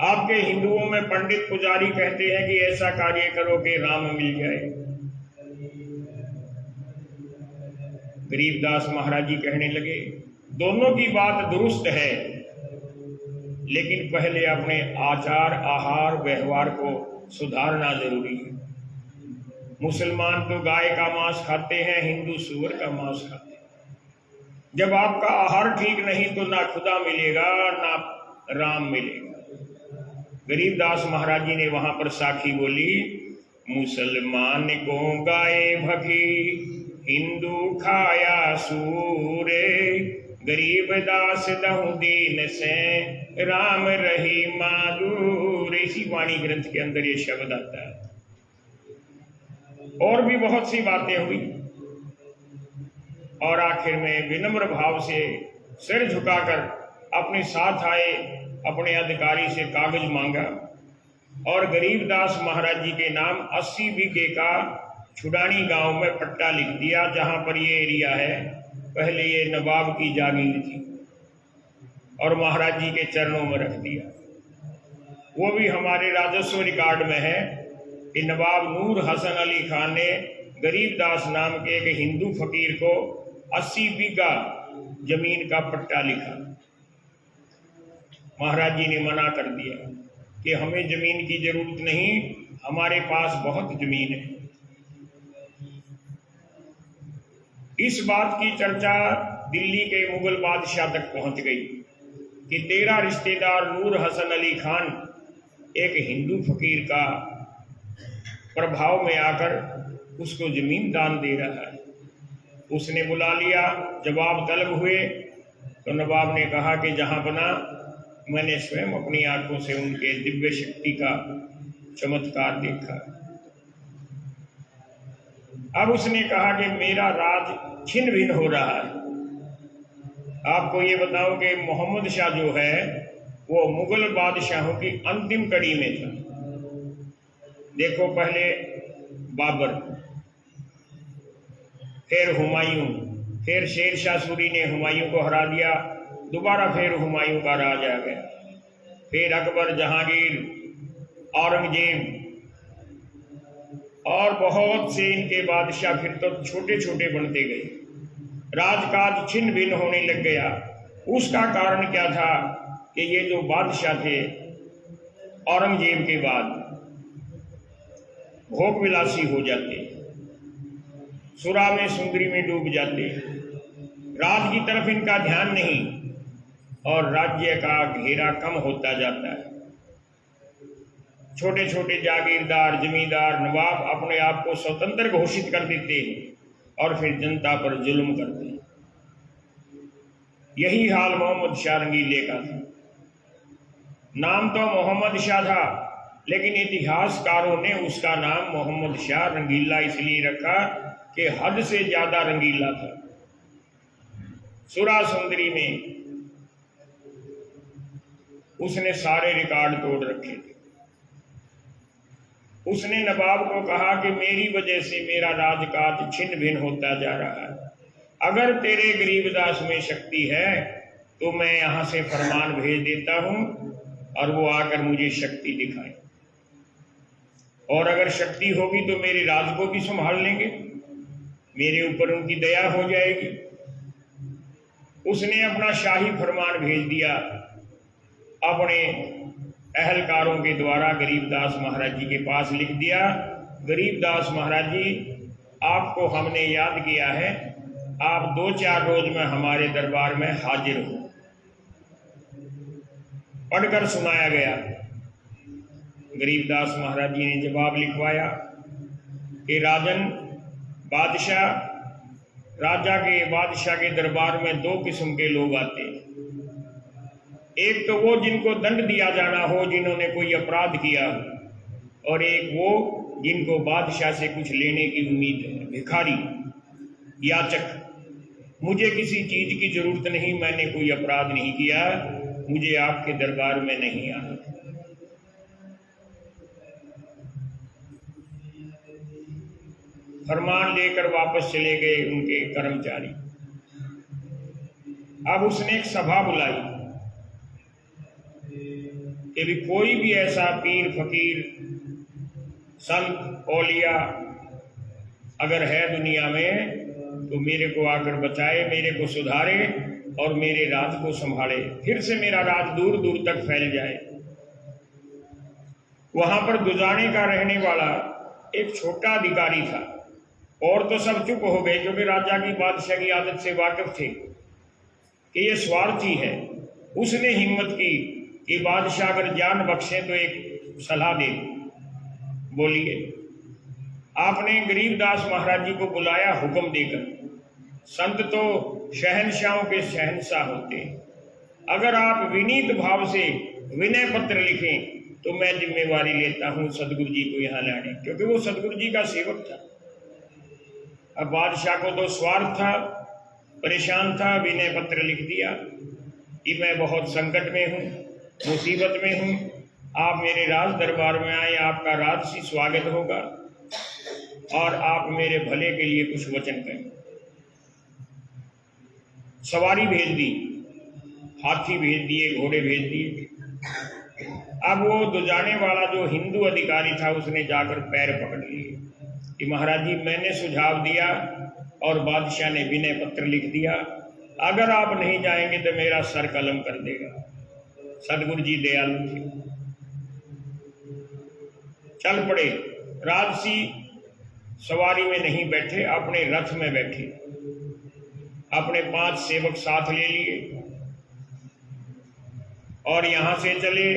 आपके हिंदुओं में पंडित पुजारी कहते हैं कि ऐसा कार्य करो कि राम मिल जाए। गरीबदास महाराज जी कहने लगे, दोनों की बात दुरुस्त है, लेकिन पहले अपने आचार आहार व्यवहार को सुधारना जरूरी है। मुसलमान तो गाय का मांस खाते हैं, हिंदू सूअर का मांस खाते हैं। जब आपका आहार ठीक नहीं तो ना खुदा मिलेगा ना राम मिलेगा। गरीबदास महाराज जी ने वहां पर साखी बोली, मुसलमान को गाय भगी, हिंदू खाया सूरे, गरीबदास दहु दीन से, राम रही मादूर। इसी वाणी ग्रंथ के अंदर ये शब्द आता है। और भी बहुत सी बातें हुई और आखिर में विनम्र भाव से सिर झुकाकर अपने साथ आए अपने अधिकारी से कागज मांगा और गरीबदास महाराज जी के नाम 80 बीघे का छुडानी गांव में पट्टा लिख दिया, जहां पर ये एरिया है। पहले ये नवाब की जागीर थी और महाराज जी के चरणों में रख दिया। वो भी हमारे राजस्व रिकॉर्ड में है कि नवाब नूर हसन अली खान ने गरीबदास नाम के एक हिंदू फकीर को 80 बीघा जमीन का पट्टा लिखा। महाराज जी ने मना कर दिया कि हमें जमीन की जरूरत नहीं, हमारे पास बहुत जमीन है। इस बात की चर्चा दिल्ली के मुगल बादशाह तक पहुंच गई कि तेरा रिश्तेदार नूर हसन अली खान एक हिंदू फकीर का प्रभाव में आकर उसको जमीन दान दे रहा है। उसने बुला लिया, जवाब तलब हुए तो नवाब ने कहा कि जहां बना, मैंने स्वयं अपनी आंखों से उनके दिव्य शक्ति का चमत्कार देखा। अब उसने कहा कि मेरा राज छिन्न भिन्न हो रहा है। आपको ये बताऊं कि मोहम्मद शाह जो है वो मुगल बादशाहों की अंतिम कड़ी में था। देखो, पहले बाबर, फिर हुमायूं, फिर शेरशाह सूरी ने हुमायूं को हरा दिया, दोबारा फिर हुमायूं का राज आ गया, फिर अकबर, जहांगीर, औरंगजेब और बहुत से इनके बादशाह फिर तो छोटे छोटे बनते गए। राजकाज छिन्न भिन्न होने लग गया। उसका कारण क्या था कि ये जो बादशाह थे औरंगजेब के बाद भोग विलासी हो जाते, सुरा में सुंदरी में डूब जाते, राज की तरफ इनका ध्यान नहीं और राज्य का घेरा कम होता जाता है। छोटे छोटे जागीरदार, जमींदार, नवाब अपने आप को स्वतंत्र घोषित कर देते हैं और फिर जनता पर जुल्म करते हैं। यही हाल मोहम्मद शाह रंगीले का था। नाम तो मोहम्मद शाह था, लेकिन इतिहासकारों ने उसका नाम मोहम्मद शाह रंगीला इसलिए रखा कि हद से ज्यादा रंगीला था। सुरा सुंदरी में उसने सारे रिकॉर्ड तोड़ रखे थे। उसने नवाब को कहा कि मेरी वजह से मेरा राजकाज छिन्न भिन्न होता जा रहा है। अगर तेरे गरीबदास में शक्ति है तो मैं यहां से फरमान भेज देता हूं और वो आकर मुझे शक्ति दिखाए, और अगर शक्ति होगी तो मेरे राज को भी संभाल लेंगे, मेरे ऊपर उनकी दया हो जाएगी। उसने अपना शाही फरमान भेज दिया अपने अहलकारों के द्वारा गरीबदास महाराज जी के पास लिख दिया, गरीबदास महाराज जी, आपको हमने याद किया है, आप 2-4 रोज में हमारे दरबार में हाजिर हो। पढ़कर सुनाया गया। गरीबदास महाराज जी ने जवाब लिखवाया कि राजन, बादशाह के दरबार में 2 किस्म के लोग आते हैं। एक तो वो जिनको दंड दिया जाना हो, जिन्होंने कोई अपराध किया हो, और एक वो जिनको बादशाह से कुछ लेने की उम्मीद है। भिखारी, याचक, मुझे किसी चीज की जरूरत नहीं, मैंने कोई अपराध नहीं किया, मुझे आपके दरबार में नहीं आना। फरमान लेकर वापस चले गए उनके कर्मचारी। अब उसने एक सभा बुलाई कि भी कोई भी ऐसा पीर फकीर संत औलिया अगर है दुनिया में तो मेरे को आकर बचाए, मेरे को सुधारे और मेरे राज को संभाले, फिर से मेरा राज दूर दूर तक फैल जाए। वहां पर दुजाने का रहने वाला एक छोटा अधिकारी था, और तो सब चुप हो गए क्योंकि राजा की बादशाह की आदत से वाकिफ थे कि ये स्वार्थी है। उसने हिम्मत की कि बादशाह अगर जान बख्शे तो एक सलाह दे। बोलिए। आपने गरीबदास महाराज जी को बुलाया हुक्म देकर। संत तो शहंशाहों के शहंशाह होते हैं। अगर आप विनीत भाव से विनय पत्र लिखें तो मैं जिम्मेवारी लेता हूं सदगुरु जी को यहां लाने, क्योंकि वो सदगुरु जी का सेवक था। अब बादशाह को तो स्वार्थ था, परेशान था, विनय पत्र लिख दिया कि मैं बहुत संकट में हूं, मुसीबत में हूं, आप मेरे राज दरबार में आए, आपका राजसी स्वागत होगा और आप मेरे भले के लिए कुछ वचन करें। सवारी भेज दी, हाथी भेज दिए, घोड़े भेज दिए। अब वो दुजाने वाला जो हिंदू अधिकारी था उसने जाकर पैर पकड़ लिए कि महाराज जी मैंने सुझाव दिया और बादशाह ने विनय पत्र लिख दिया, अगर आप नहीं जाएंगे तो मेरा सर कलम कर देगा। सदगुरु जी दयालु थे, चल पड़े। राजसी सवारी में नहीं बैठे, अपने रथ में बैठे, अपने 5 सेवक साथ ले लिए और यहां से चले।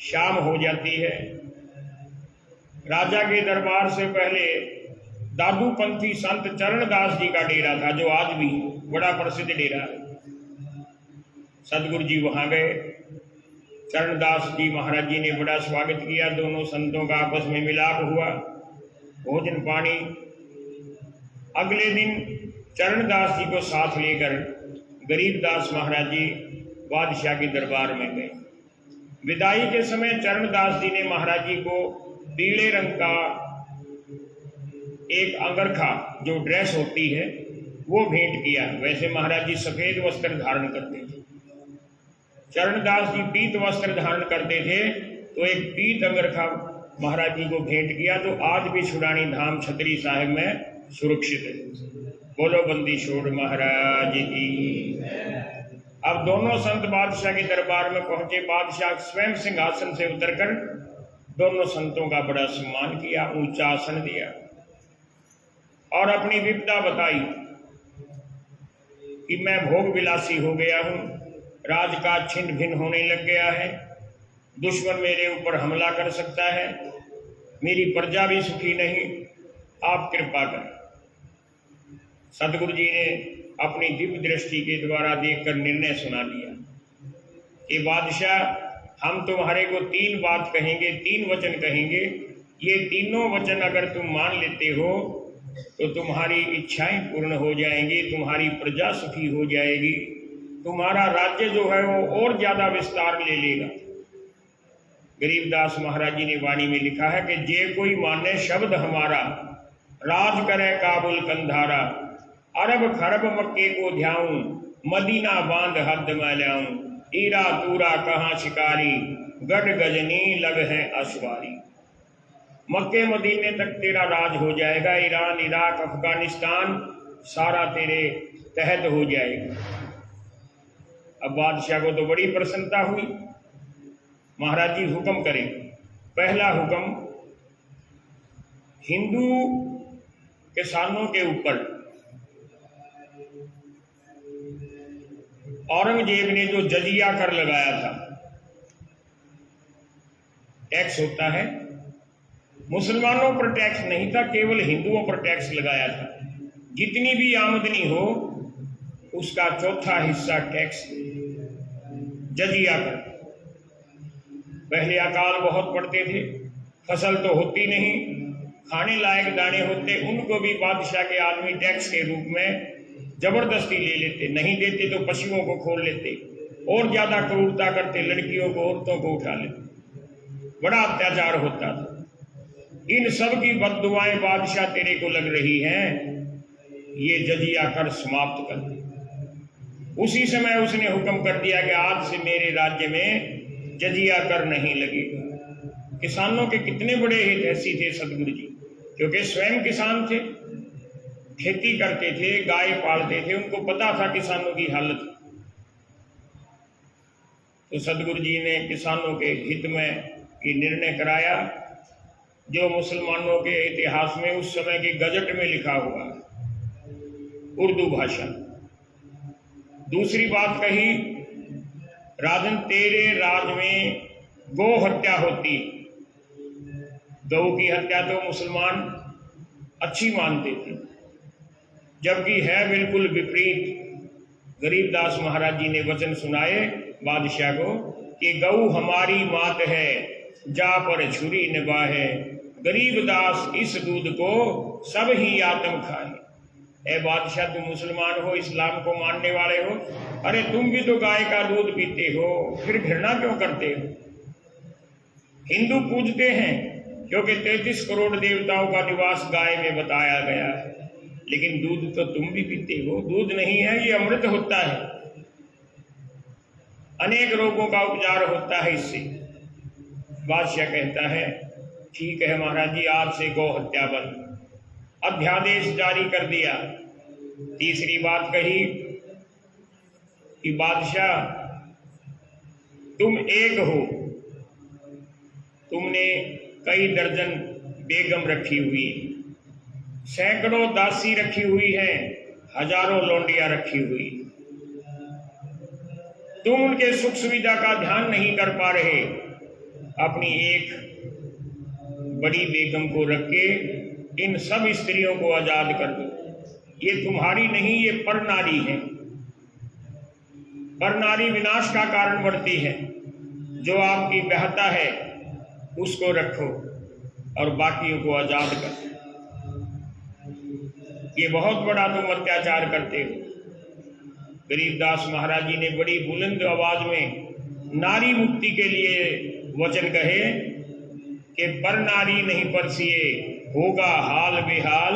शाम हो जाती है। राजा के दरबार से पहले दादूपंथी संत चरणदास जी का डेरा था, जो आज भी बड़ा प्रसिद्ध डेरा है। सदगुरु जी वहां गए। चरणदास जी महाराज जी ने बड़ा स्वागत किया। दोनों संतों का आपस में मिलाप हुआ, भोजन पानी। अगले दिन चरणदास जी को साथ लेकर गरीबदास महाराज जी बादशाह के दरबार में गए। विदाई के समय चरणदास जी ने महाराज जी को पीले रंग का एक अंगरखा, जो ड्रेस होती है, वो भेंट किया। वैसे महाराज जी सफेद वस्त्र धारण करते थे, चरणदास जी पीत वस्त्र धारण करते थे, तो एक पीत अंगरखा महाराज जी को भेंट किया, जो आज भी छुड़ानी धाम छतरी साहिब में सुरक्षित है। बोलो बंदी छोड़ महाराज की। अब दोनों संत बादशाह के दरबार में पहुंचे। बादशाह स्वयं सिंहासन से उतरकर दोनों संतों का बड़ा सम्मान किया, ऊंचा आसन दिया और अपनी विपदा बताई कि मैं भोग विलासी हो गया हूं, राज का छिन्न भिन्न होने लग गया है, दुश्मन मेरे ऊपर हमला कर सकता है, मेरी प्रजा भी सुखी नहीं, आप कृपा करें। सदगुरु जी ने अपनी दिव्य दृष्टि के द्वारा देखकर निर्णय सुना दिया कि बादशाह, हम तुम्हारे को 3 बात कहेंगे, 3 वचन कहेंगे। ये तीनों वचन अगर तुम मान लेते हो तो तुम्हारी इच्छाएं पूर्ण हो जाएंगी, तुम्हारी प्रजा सुखी हो जाएगी, तुम्हारा राज्य जो है वो और ज्यादा विस्तार ले लेगा। गरीबदास महाराज जी ने वाणी में लिखा है कि जे कोई माने शब्द हमारा, राज करे काबुल कंधारा, अरब खरब मक्के को ध्याऊं, मदीना बांध हद में लाऊं, ईरा तूरा कहाँ शिकारी, गढ़ गजनी लग है अशवारी। मक्के मदीने तक तेरा राज हो जाएगा, ईरान इराक अफगानिस्तान सारा तेरे तहत हो जाएगा। अब बादशाह को तो बड़ी प्रसन्नता हुई। महाराज जी हुक्म करें। पहला हुक्म, हिंदू किसानों के ऊपर औरंगजेब ने जो जजिया कर लगाया था, टैक्स होता है, मुसलमानों पर टैक्स नहीं था, केवल हिंदुओं पर टैक्स लगाया था। जितनी भी आमदनी हो उसका चौथा हिस्सा टैक्स, जजिया कर। पहले अकाल बहुत पड़ते थे, फसल तो होती नहीं, खाने लायक दाने होते, उनको भी बादशाह के आदमी टैक्स के रूप में जबरदस्ती ले लेते, नहीं देते तो पशुओं को खोल लेते, और ज्यादा क्रूरता करते, लड़कियों को औरतों को उठा लेते, बड़ा अत्याचार होता था। इन सब की बद्दुआएं बादशाह तेरे को लग रही हैं, ये जजिया कर समाप्त कर दे। उसी समय उसने हुक्म कर दिया कि आज से मेरे राज्य में जजिया कर नहीं लगेगा। किसानों के कितने बड़े हितैषी थे सदगुरु जी, क्योंकि स्वयं किसान थे, खेती करते थे, गाय पालते थे, उनको पता था किसानों की हालत। तो सदगुरु जी ने किसानों के हित में ये निर्णय कराया जो मुसलमानों के इतिहास में उस समय के गजट में लिखा हुआ है, उर्दू भाषा। दूसरी बात कही, राजन तेरे राज में गौ हत्या होती। गौ की हत्या तो मुसलमान अच्छी मानते थे, जबकि है बिल्कुल विपरीत। गरीबदास महाराज जी ने वचन सुनाए बादशाह को कि गौ हमारी मात है, जा पर छुरी निभाए, गरीबदास इस दूध को सब ही आत्म खाए। ए बादशाह, तुम मुसलमान हो, इस्लाम को मानने वाले हो, अरे तुम भी तो गाय का दूध पीते हो, फिर घृणा क्यों करते हो? हिंदू पूजते हैं क्योंकि 33 करोड़ देवताओं का निवास गाय में बताया गया है, लेकिन दूध तो तुम भी पीते हो। दूध नहीं है, ये अमृत होता है, अनेक रोगों का उपचार होता है इससे। बादशाह कहता है ठीक है महाराज जी, आज से गौ हत्या बंद। अध्यादेश जारी कर दिया। तीसरी बात कही कि बादशाह तुम एक हो, तुमने कई दर्जन बेगम रखी हुई, सैकड़ों दासी रखी हुई हैं, हजारों लौंडियां रखी हुई, तुम उनके सुख सुविधा का ध्यान नहीं कर पा रहे। अपनी एक बड़ी बेगम को रख के इन सब स्त्रियों को आजाद कर दो। ये तुम्हारी नहीं, ये पर नारी है। पर नारी विनाश का कारण बढ़ती है। जो आपकी बेहता है उसको रखो और बाकियों को आजाद कर। ये बहुत बड़ा तुम अत्याचार करते हो। गरीबदास महाराज जी ने बड़ी बुलंद आवाज में नारी मुक्ति के लिए वचन कहे कि पर नारी नहीं परसिए, होगा हाल बेहाल,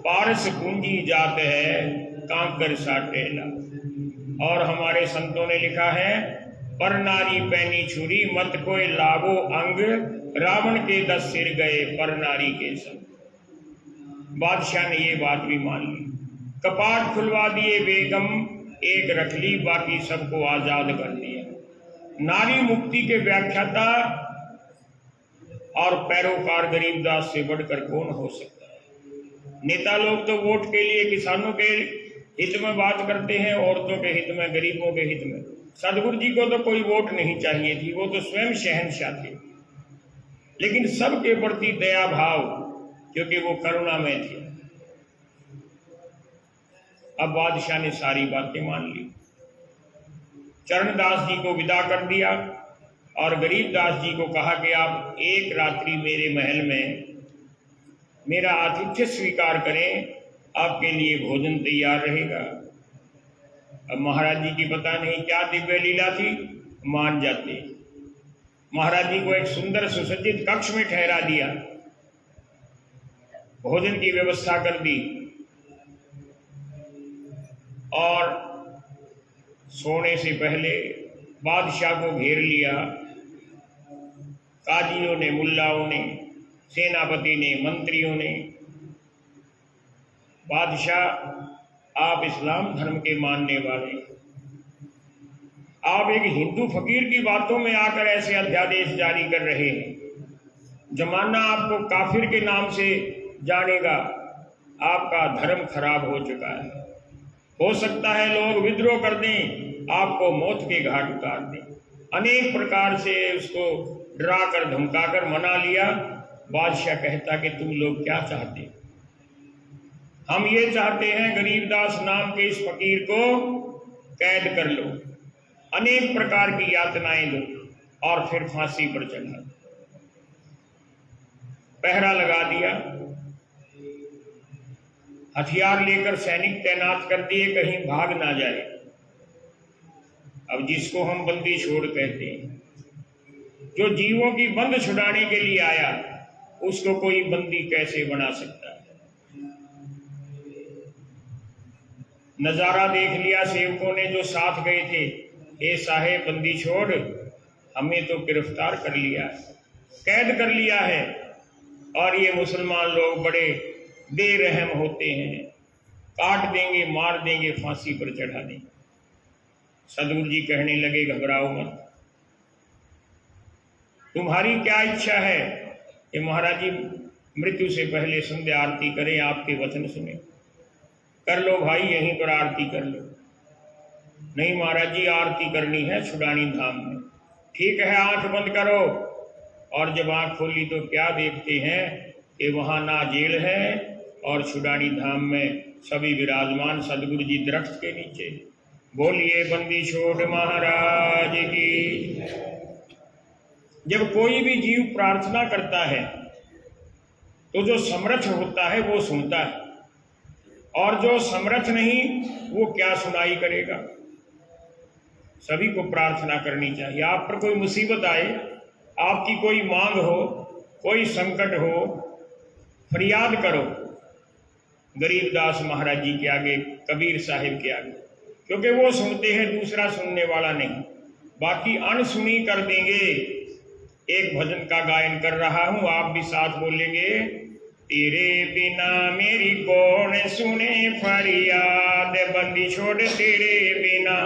पारस पूंजी जात है, कांकर साटेला। और हमारे संतों ने लिखा है, पर नारी पैनी छुरी, मत कोई लावो अंग, रावण के 10 सिर गए पर नारी के संग। बादशाह ने ये बात भी मान ली। कपाट खुलवा दिए बेगम, एक रख ली, बाकी सबको आजाद कर दिया। नारी मुक्ति के व्याख्याता और पैरोकार गरीबदास से बढ़कर कौन हो सकता है? नेता लोग तो वोट के लिए किसानों के हित में बात करते हैं, औरतों के हित में, गरीबों के हित में। सदगुरु जी को तो कोई वोट नहीं चाहिए थी, वो तो स्वयं शहंशाह थे, लेकिन सबके प्रति दया भाव, क्योंकि वो करुणा में थे। अब बादशाह ने सारी बातें मान ली, चरणदास जी को विदा कर दिया और गरीबदास जी को कहा कि आप एक रात्रि मेरे महल में मेरा आतिथ्य स्वीकार करें, आपके लिए भोजन तैयार रहेगा। अब महाराज जी की पता नहीं क्या दिव्य लीला थी, मान जाते। महाराज जी को एक सुंदर सुसज्जित कक्ष में ठहरा दिया, भोजन की व्यवस्था कर दी और सोने से पहले बादशाह को घेर लिया। काजियों ने, मुल्लाओं ने, सेनापति ने, मंत्रियों ने। बादशाह, आप इस्लाम धर्म के मानने वाले, आप एक हिंदू फकीर की बातों में आकर ऐसे अध्यादेश जारी कर रहे हैं। जमाना आपको काफिर के नाम से जानेगा, आपका धर्म खराब हो चुका है। हो सकता है लोग विद्रोह कर दें, आपको मौत के घाट उतार दें। अनेक प्रकार से उसको डरा कर धमका कर मना लिया। बादशाह कहता कि तुम लोग क्या चाहते हैं? हम ये चाहते हैं गरीबदास नाम के इस फकीर को कैद कर लो, अनेक प्रकार की यातनाएं दो और फिर फांसी पर चढ़ा दो। पहरा लगा दिया, हथियार लेकर सैनिक तैनात कर दिए, कहीं भाग ना जाए। अब जिसको हम बंदी छोड़ कहते हैं, जो जीवों की बंद छुड़ाने के लिए आया, उसको कोई बंदी कैसे बना सकता है? नजारा देख लिया सेवकों ने जो साथ गए थे, हे साहेब बंदी छोड़, हमें तो गिरफ्तार कर लिया है, कैद कर लिया है, और ये मुसलमान लोग बड़े बेरहम होते हैं, काट देंगे, मार देंगे, फांसी पर चढ़ा देंगे। सदगुरु जी कहने लगे घबराओ मत, तुम्हारी क्या इच्छा है? कि महाराज जी मृत्यु से पहले संध्या आरती करें, आपके वचन सुने। कर लो भाई, यहीं पर आरती कर लो। नहीं महाराज जी, आरती करनी है छुड़ानी धाम में। ठीक है, आंख बंद करो। और जब आंख खोली तो क्या देखते हैं कि वहां ना जेल है और छुड़ानी धाम में सभी विराजमान सदगुरु जी दरख्त के नीचे। बोलिए बंदी छोड़ महाराज की। जब कोई भी जीव प्रार्थना करता है तो जो समर्थ होता है वो सुनता है, और जो समर्थ नहीं वो क्या सुनाई करेगा। सभी को प्रार्थना करनी चाहिए। आप पर कोई मुसीबत आए, आपकी कोई मांग हो, कोई संकट हो, फरियाद करो गरीबदास महाराज जी के आगे, कबीर साहिब के आगे, क्योंकि वो सुनते हैं, दूसरा सुनने वाला नहीं। बाकी अनसुनी कर देंगे। एक भजन का गायन कर रहा हूं, आप भी साथ बोलेंगे। तेरे बिना मेरी कौन सुने फरियाद, बंदी छोड़ तेरे बिना,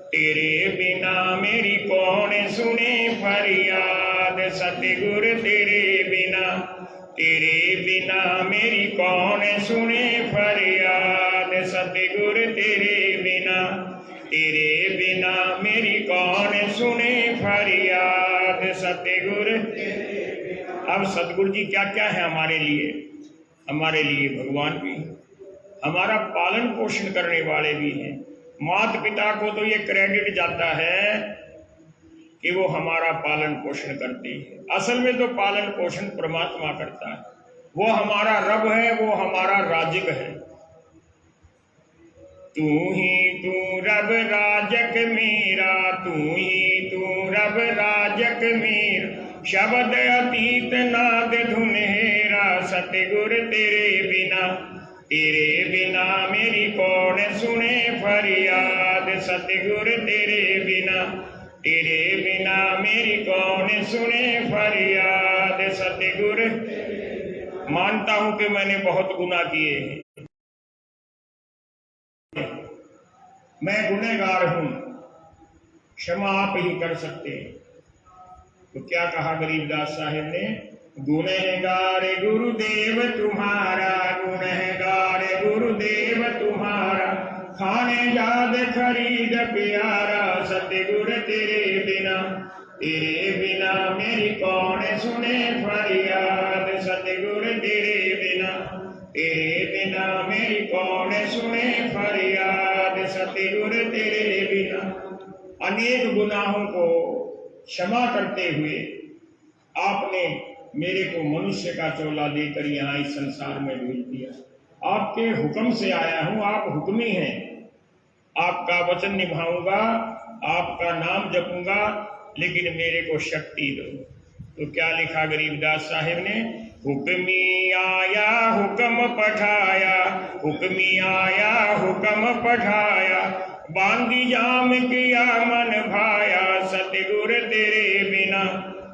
तेरे बिना मेरी कौन सुने फरियाद, सतगुर तेरे बिना, तेरे बिना मेरी कौन सुने फरियाद, सतगुर तेरे बिना, तेरे बिना मेरी कौन सुने फरियाद, सतगुर। अब सतगुरु जी क्या क्या है हमारे लिए? हमारे लिए भगवान भी, हमारा पालन पोषण करने वाले भी हैं। माता पिता को तो ये क्रेडिट जाता है कि वो हमारा पालन पोषण करते हैं। असल में तो पालन पोषण परमात्मा करता है। वो हमारा रब है, वो हमारा राजिक है। तू ही तू रब राजक मेरा, तू ही तू रब राजक मेरा, शब्द अतीत नाद धुन हेरा, सतगुर तेरे बिना, तेरे बिना मेरी कौन सुने फरियाद, सतगुर तेरे बिना, तेरे बिना मेरी कौन सुने फरियाद, सतगुर। मानता हूं कि मैंने बहुत गुनाह किए हैं, मैं गुनहगार हूं, क्षमा आप ही कर सकते हैं। तो क्या कहा गरीबदास साहिब ने? गुनहगार गुरुदेव तुम्हारा, गुनहगार गुरुदेव तुम्हारा, खाने जाद खरीद प्यारा, सतगुर तेरे बिना, तेरे बिना मेरी कौन सुने फरियाद, सतगुर तेरे बिना, तेरे बिना मेरी कौन सुने फरियाद, सतगुर तेरे बिना। अनेक गुनाहों को क्षमा करते हुए आपने मेरे को मनुष्य का चोला देकर यहाँ इस संसार में भेज दिया। आपके हुक्म से आया हूं, आप हुक्मी हैं। आपका वचन निभाऊंगा, आपका नाम जपूंगा, लेकिन मेरे को शक्ति दो। तो क्या लिखा गरीबदास साहिब ने? हुक्मी आया हुक्म पठाया, हुक्मी आया हुक्म पठाया, बांधी जाम किया मन भाया, सतगुर तेरे बिना,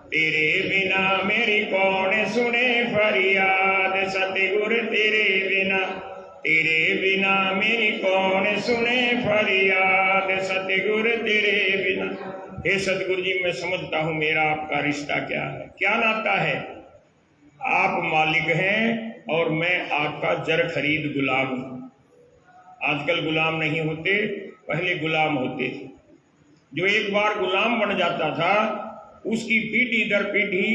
तेरे बिना मेरी कौन सुने फरियाद, सतगुर तेरे बिना, तेरे बिना मेरी कौन सुने फरियाद, सतगुर तेरे बिना। हे सतगुरु जी, मैं समझता हूं मेरा आपका रिश्ता क्या है, क्या नाता है। आप मालिक हैं और मैं आपका जर खरीद गुलाम हूं। आजकल गुलाम नहीं होते, पहले गुलाम होते थे। जो एक बार गुलाम बन जाता था उसकी पीढ़ी दर पीढ़ी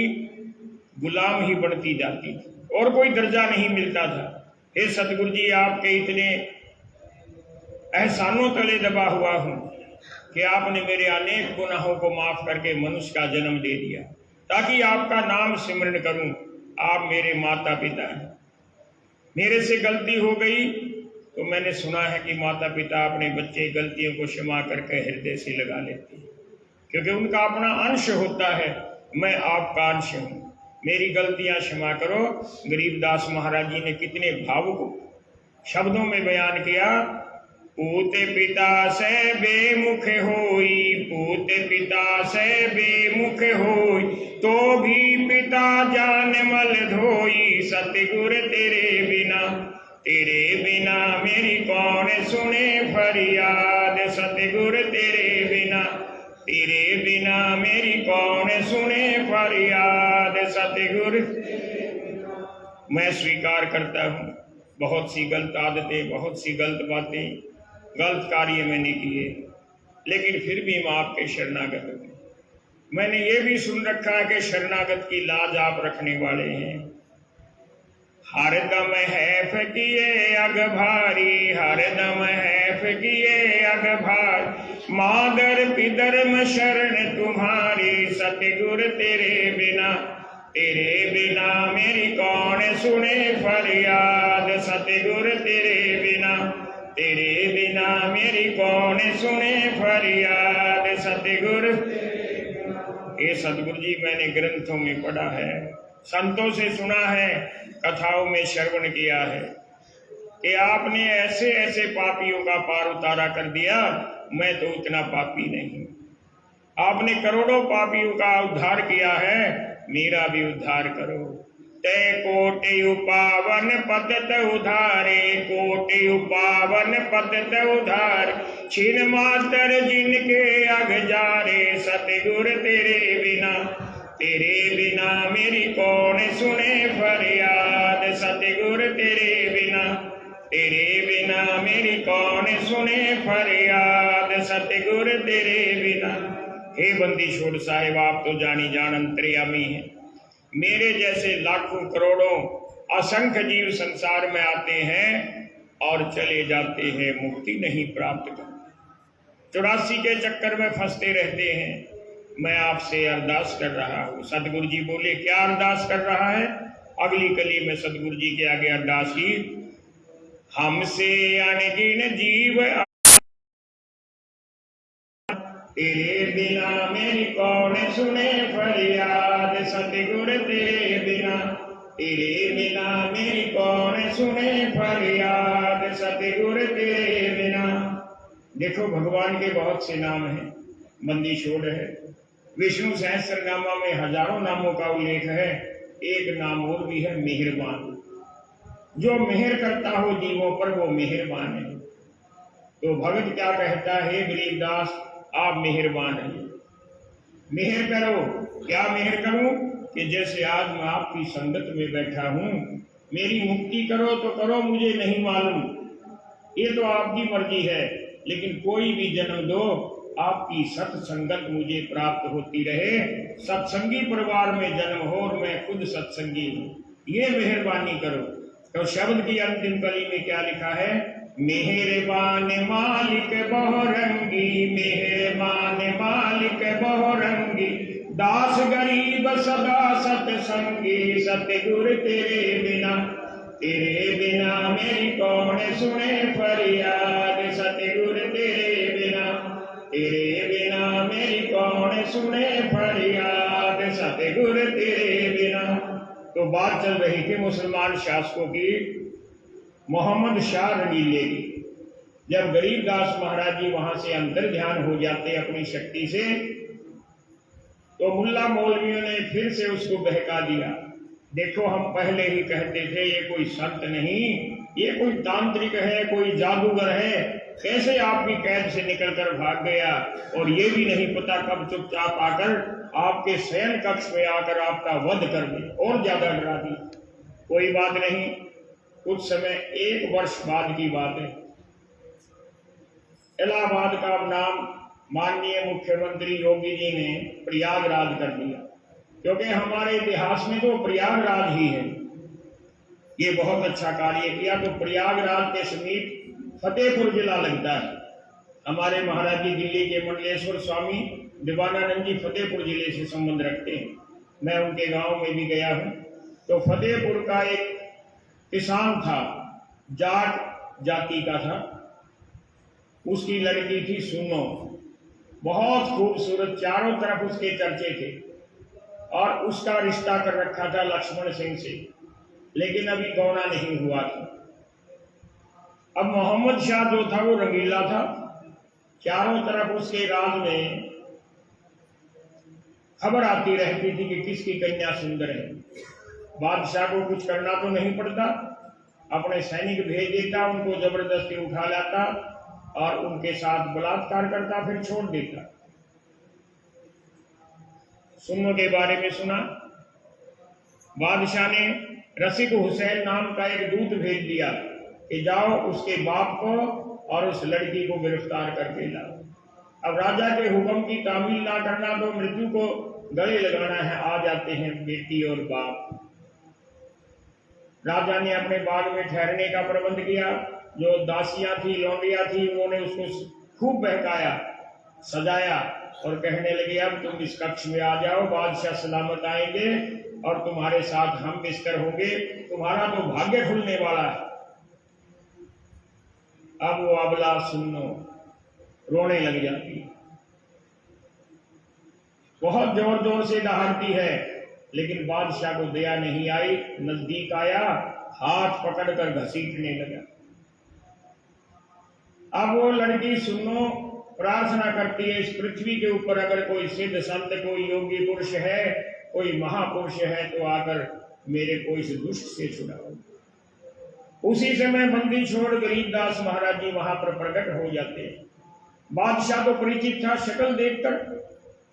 गुलाम ही बढ़ती जाती थी और कोई दर्जा नहीं मिलता था। हे सतगुरु जी, आपके इतने एहसानों तले दबा हुआ हूं कि आपने मेरे अनेक गुनाहों को माफ करके मनुष्य का जन्म दे दिया ताकि आपका नाम सिमरन करूं। आप मेरे माता पिता हैं। मेरे से गलती हो गई तो मैंने सुना है कि माता पिता अपने बच्चे गलतियों को क्षमा करके हृदय से लगा लेते हैं, क्योंकि उनका अपना अंश होता है। मैं आपका अंश हूं, मेरी गलतियां क्षमा करो। गरीबदास महाराज जी ने कितने भावुक शब्दों में बयान किया पूत पिता से बेमुख होई, पूत पिता से बेमुख होई, तो भी पिता जान मल धोई। सतगुर तेरे बिना मेरी कौन सुने फरियाद। सतगुर तेरे बिना मेरी कौन सुने फरियाद। सतगुर मैं स्वीकार करता हूँ बहुत सी गलत आदतें, बहुत सी गलत बातें, गलत कार्य मैंने किए, लेकिन फिर भी मैं आपके शरणागत हूँ। मैंने ये भी सुन रखा है कि शरणागत की लाज आप रखने वाले हैं। हर दम है फकिए अग भारी, हर दम है फकिए अग भारी, मादर पिदर्म शरण तुम्हारी। सतगुर तेरे बिना मेरी कौन सुने फरियाद। सतगुर तेरे बिना मेरी कौन सुने फरियाद। सतगुर ये सतगुरु जी मैंने ग्रंथों में पढ़ा है, संतों से सुना है, कथाओं में श्रवण किया है कि आपने ऐसे ऐसे पापियों का पार उतारा कर दिया। मैं तो उतना पापी नहीं। आपने करोड़ों पापियों का उद्धार किया है, मेरा भी उद्धार करो। तय कोटि उपावन पतत उधारे, कोटि उपावन पतत उधार, छिन मातर जिनके अग जारे। सतगुर तेरे बिना मेरी कौन सुने फरियाद। सतगुर तेरे बिना मेरी कौन सुने फरियाद। सतगुर तेरे बिना। हे बंदी छोड़ साहिब, आप तो जानी जान अंतर्यामी हैं। मेरे जैसे लाखों करोड़ों असंख्य जीव संसार में आते हैं और चले जाते हैं, मुक्ति नहीं प्राप्त करते, 84 के चक्कर में फंसते रहते हैं। मैं आपसे अरदास कर रहा हूँ। सतगुरु जी बोले, क्या अरदास कर रहा है? अगली कली में सतगुरु जी के आगे अरदास की, हमसे अनगिन जीव तेरे बिना मेरी कौन सुने फरियाद। सतगुर तेरे बिना मेरी कौन सुने फरियाद। सतगुर तेरे बिना। देखो भगवान के बहुत से नाम हैं, बंदी छोड़ है। विष्णु सहस्त्रनामा में हजारों नामों का उल्लेख है। एक नाम और भी है, मेहरबान। जो मेहर करता हो जीवों पर वो मेहरबान है। तो भगत क्या कहता है, गरीबदास आप मेहरबान हैं, मेहर करो। क्या मेहर करूं? कि जैसे आज मैं आपकी संगत में बैठा हूं, मेरी मुक्ति करो तो करो, मुझे नहीं मालूम, ये तो आपकी मर्जी है, लेकिन कोई भी जन्म दो, आपकी सत्संगत मुझे प्राप्त होती रहे। सत्संगी परिवार में जन्म हो और मैं खुद सत्संगी हूं, ये मेहरबानी करो। तो शब्द की अंतिम कली में क्या लिखा है, मेहरबान मालिक बहुरंगी, मेहरबान मालिक बहुरंगी, दास गरीब सदा सतसंगी। सतगुर तेरे बिना मेरी कौन सुने फरियाद। सतगुर तेरे बिना मेरी कौन सुने फरियाद। सतगुर तेरे बिना। तो बात चल रही थी मुसलमान शासकों की, मोहम्मद शाह रंगीले की। जब गरीबदास महाराज जी वहां से अंतर ध्यान हो जाते अपनी शक्ति से, तो मुल्ला मौलवियों ने फिर से उसको बहका दिया। देखो हम पहले ही कहते थे ये कोई संत नहीं, ये कोई तांत्रिक है, कोई जादूगर है, कैसे आपकी कैद से निकलकर भाग गया, और ये भी नहीं पता कब चुपचाप आकर आपके शयन कक्ष में आकर आपका वध कर दे, और ज्यादा डरा दी। कोई बात नहीं, कुछ समय 1 वर्ष बाद की बात है, इलाहाबाद का नाम माननीय मुख्यमंत्री योगी जी ने प्रयागराज कर दिया, क्योंकि हमारे इतिहास में तो प्रयागराज ही है। ये बहुत अच्छा कार्य किया। तो प्रयागराज के समीप फतेहपुर जिला लगता है। हमारे महाराज जी दिल्ली के मंडलेश्वर स्वामी दिवानानंद जी फतेहपुर जिले से संबंध रखते हैं। मैं उनके गांव में भी गया हूं। तो फतेहपुर का एक किसान था, जाट जाति का था, उसकी लड़की थी सुनो, बहुत खूबसूरत, चारों तरफ उसके चर्चे थे, और उसका रिश्ता कर रखा था लक्ष्मण सिंह से, लेकिन अभी गौना नहीं हुआ था। अब मोहम्मद शाह जो था वो रंगीला था, चारों तरफ उसके राज में खबर आती रहती थी कि किसकी कन्या सुंदर है। बादशाह को कुछ करना तो नहीं पड़ता, अपने सैनिक भेज देता, उनको जबरदस्ती उठा लाता और उनके साथ बलात्कार करता, फिर छोड़ देता। सुन्नो के बारे में सुना, बादशाह ने रसिक हुसैन नाम का एक दूत भेज दिया कि जाओ उसके बाप को और उस लड़की को गिरफ्तार करके लाओ। अब राजा के हुक्म की तामील ना करना तो मृत्यु को गले लगाना है। आ जाते हैं बेटी और बाप। राजा ने अपने बाग में ठहरने का प्रबंध किया। जो दासियां थी, लौंडियां थी, उन्होंने उसको खूब बहकाया, सजाया और कहने लगे अब तुम इस कक्ष में आ जाओ, बादशाह सलामत आएंगे और तुम्हारे साथ हम बिस्तर होंगे, तुम्हारा तो भाग्य खुलने वाला है। अब वो अबला सुन्नो रोने लग जाती है, बहुत जोर जोर से दहाड़ती है, लेकिन बादशाह को दया नहीं आई। नजदीक आया, हाथ पकड़कर घसीटने लगा। अब वो लड़की सुन्नो प्रार्थना करती है, इस पृथ्वी के ऊपर अगर कोई सिद्ध संत, कोई योगी पुरुष है, कोई महापुरुष है तो आकर मेरे को इस दुष्ट से छुड़ाओ। उसी समय बंदी छोड़ गरीबदास महाराज जी वहां पर प्रकट हो जाते हैं। बादशाह तो परिचित था, शक्ल देखकर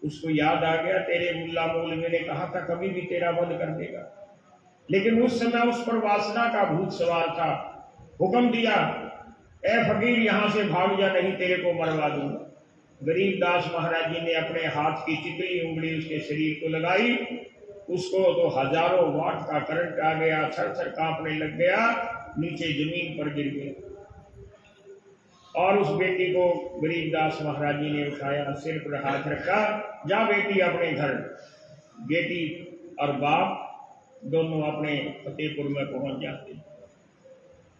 उसको याद आ गया, तेरे मुल्ला मौलवी ने कहा था कभी भी तेरा वध कर देगा, लेकिन उस समय उस पर वासना का भूत सवार था। हुक्म दिया, ए फकीर यहां से भाग जा, नहीं तेरे को मरवा दूंगा। गरीबदास महाराज जी ने अपने हाथ की चितली उंगली उसके शरीर को लगाई, उसको तो हजारों वाट का करंट आ गया, थर-थर कांपने लग गया, नीचे जमीन पर गिर गया। और उस बेटी को गरीबदास महाराज जी ने उठाया, सिर पर हाथ रखा, जा बेटी अपने घर। बेटी और बाप दोनों अपने फतेहपुर में पहुंच जाते।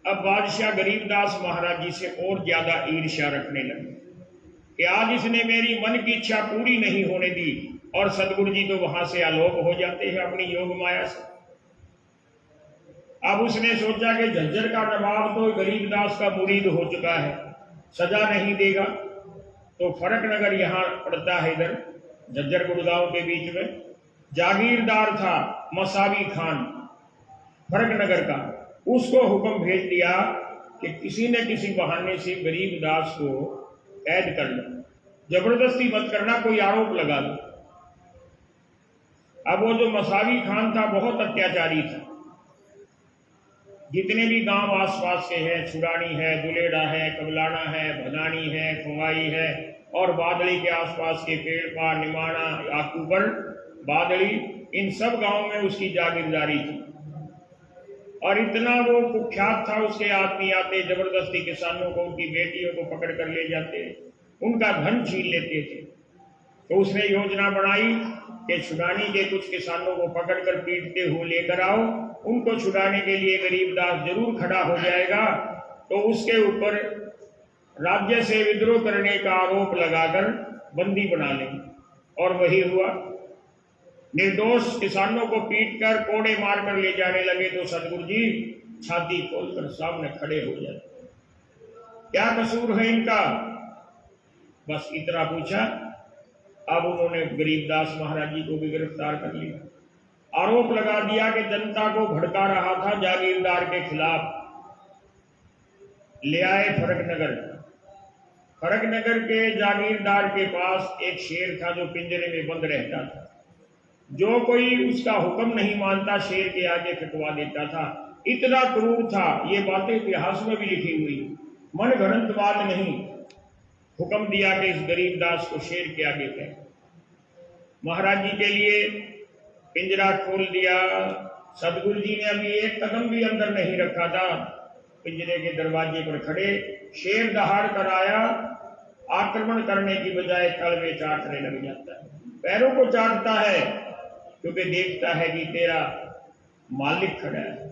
अब बादशाह गरीबदास महाराज जी से और ज्यादा ईर्ष्या रखने लगे कि आज इसने मेरी मन की इच्छा पूरी नहीं होने दी, और सदगुरु जी तो वहां से आलोक हो जाते हैं अपनी योग माया से। अब उसने सोचा कि झज्जर का नवाब तो गरीबदास का मुरीद हो चुका है, सजा नहीं देगा, तो फरक नगर यहाँ पड़ता है, इधर झज्जर गुड़गांव के बीच में जागीरदार था मसावी खान फरक नगर का, उसको हुक्म भेज दिया कि किसी न किसी बहाने से गरीबदास को कैद कर लो, जबरदस्ती मत करना, कोई आरोप लगा दो। अब वो जो मसावी खान था बहुत अत्याचारी था, जितने भी गांव आसपास के हैं, छुड़ानी है, दुलेड़ा है, कबलाना है, भदानी है, खुंगाई है और बादली के आसपास के पेड़पा, निमाना, आकूबर, बादली, इन सब गांवों में उसकी जागीरदारी थी। और इतना वो कुख्यात था, उसके आदमी आते जबरदस्ती किसानों को, उनकी बेटियों को पकड़ कर ले जाते, उनका धन छीन लेते थे। तो उसने योजना बनाई कि छुड़ानी के कुछ किसानों को पकड़कर पीटते हुए लेकर आओ, उनको छुड़ाने के लिए गरीबदास जरूर खड़ा हो जाएगा, तो उसके ऊपर राज्य से विद्रोह करने का आरोप लगाकर बंदी बना लेंगे। और वही हुआ, निर्दोष किसानों को पीटकर कोड़े मारकर ले जाने लगे तो सदगुरु जी छाती खोलकर सामने खड़े हो जाते, क्या कसूर है इनका, बस इतना पूछा। अब उन्होंने गरीबदास महाराज जी को भी गिरफ्तार कर लिया, आरोप लगा दिया कि जनता को भड़का रहा था जागीरदार के खिलाफ। ले आए फरक नगर। फरक नगर के जागीरदार के पास एक शेर था जो पिंजरे में बंद रहता था, जो कोई उसका हुक्म नहीं मानता शेर के आगे कटवा देता था। इतना क्रूर था, ये बातें इतिहास में भी लिखी हुई, मन घड़ंत बात नहीं। हुक्म दिया कि इस गरीबदास को शेर के आगे फेंक। महाराज जी के लिए पिंजरा खोल दिया। सदगुरु जी ने अभी एक कदम भी अंदर नहीं रखा था, पिंजरे के दरवाजे पर खड़े शेर दहाड़ कर आया, आक्रमण करने की बजाय तल में चाटने लग जाता है, पैरों को चाटता है, क्योंकि देखता है कि तेरा मालिक खड़ा है।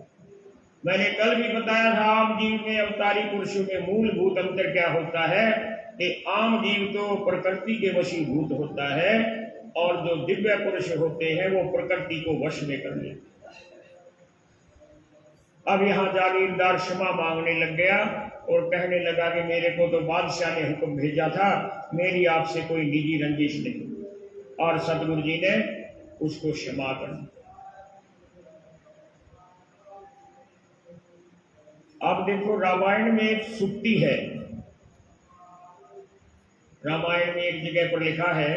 मैंने कल भी बताया था आम जीव में अवतारी पुरुषों में मूलभूत अंतर क्या होता है कि आम जीव तो प्रकृति के वशीभूत होता है, और जो दिव्य पुरुष होते हैं वो प्रकृति को वश में कर लेते हैं। अब यहाँ जागीरदार क्षमा मांगने लग गया और कहने लगा कि मेरे को तो बादशाह ने हुक्म भेजा था, मेरी आपसे कोई निजी रंजिश नहीं। और सतगुरु जी ने उसको क्षमा कर दी। अब देखो, रामायण में एक सुक्ति है। रामायण में एक जगह पर लिखा है,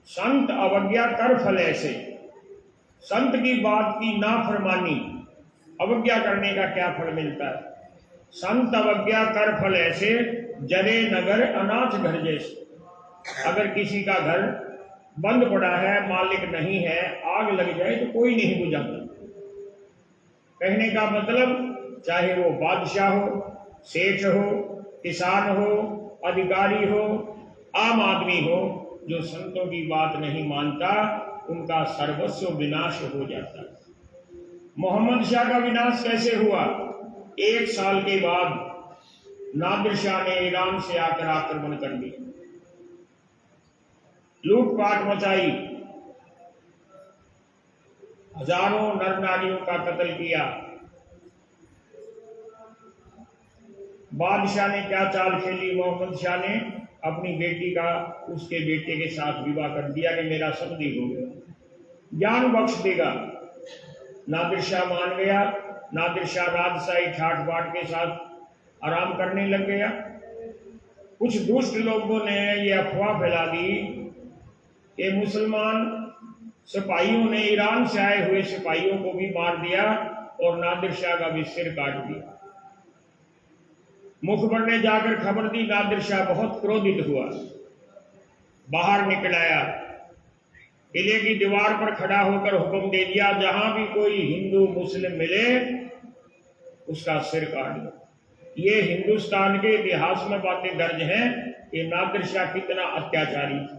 संत अवज्ञा कर फल ऐसे। संत की बात की नाफरमानी, अवज्ञा करने का क्या फल मिलता है? संत अवज्ञा कर फल ऐसे, जरे नगर अनाथ घर जैसे। अगर किसी का घर बंद पड़ा है, मालिक नहीं है, आग लग जाए तो कोई नहीं बुझाता। कहने का मतलब, चाहे वो बादशाह हो, सेठ हो, किसान हो, अधिकारी हो, आम आदमी हो, जो संतों की बात नहीं मानता, उनका सर्वस्व विनाश हो जाता है। मोहम्मद शाह का विनाश कैसे हुआ? 1 साल के बाद नादिर शाह ने ईरान से आकर आक्रमण कर दिया, लूटपाट मचाई, हजारों नर नारियों का कत्ल किया। बादशाह ने क्या चाल खेली? मोहम्मद शाह ने अपनी बेटी का उसके बेटे के साथ विवाह कर दिया कि मेरा समधी हो गया, ज्ञान बख्श देगा। नादिर शाह मान गया। नादिर शाह राजशाही ठाट बाट के साथ आराम करने लग गया। कुछ दुष्ट लोगों ने यह अफवाह फैला दी कि मुसलमान सिपाहियों ने ईरान से आए हुए सिपाहियों को भी मार दिया और नादिर शाह का भी सिर काट दिया। मुखबर ने जाकर खबर दी। नादिर शाह बहुत क्रोधित हुआ, बाहर निकल आया, किले की दीवार पर खड़ा होकर हुक्म दे दिया, जहां भी कोई हिंदू मुस्लिम मिले उसका सिर काट दो। ये हिंदुस्तान के इतिहास में बातें दर्ज हैं कि नादिर शाह कितना अत्याचारी था।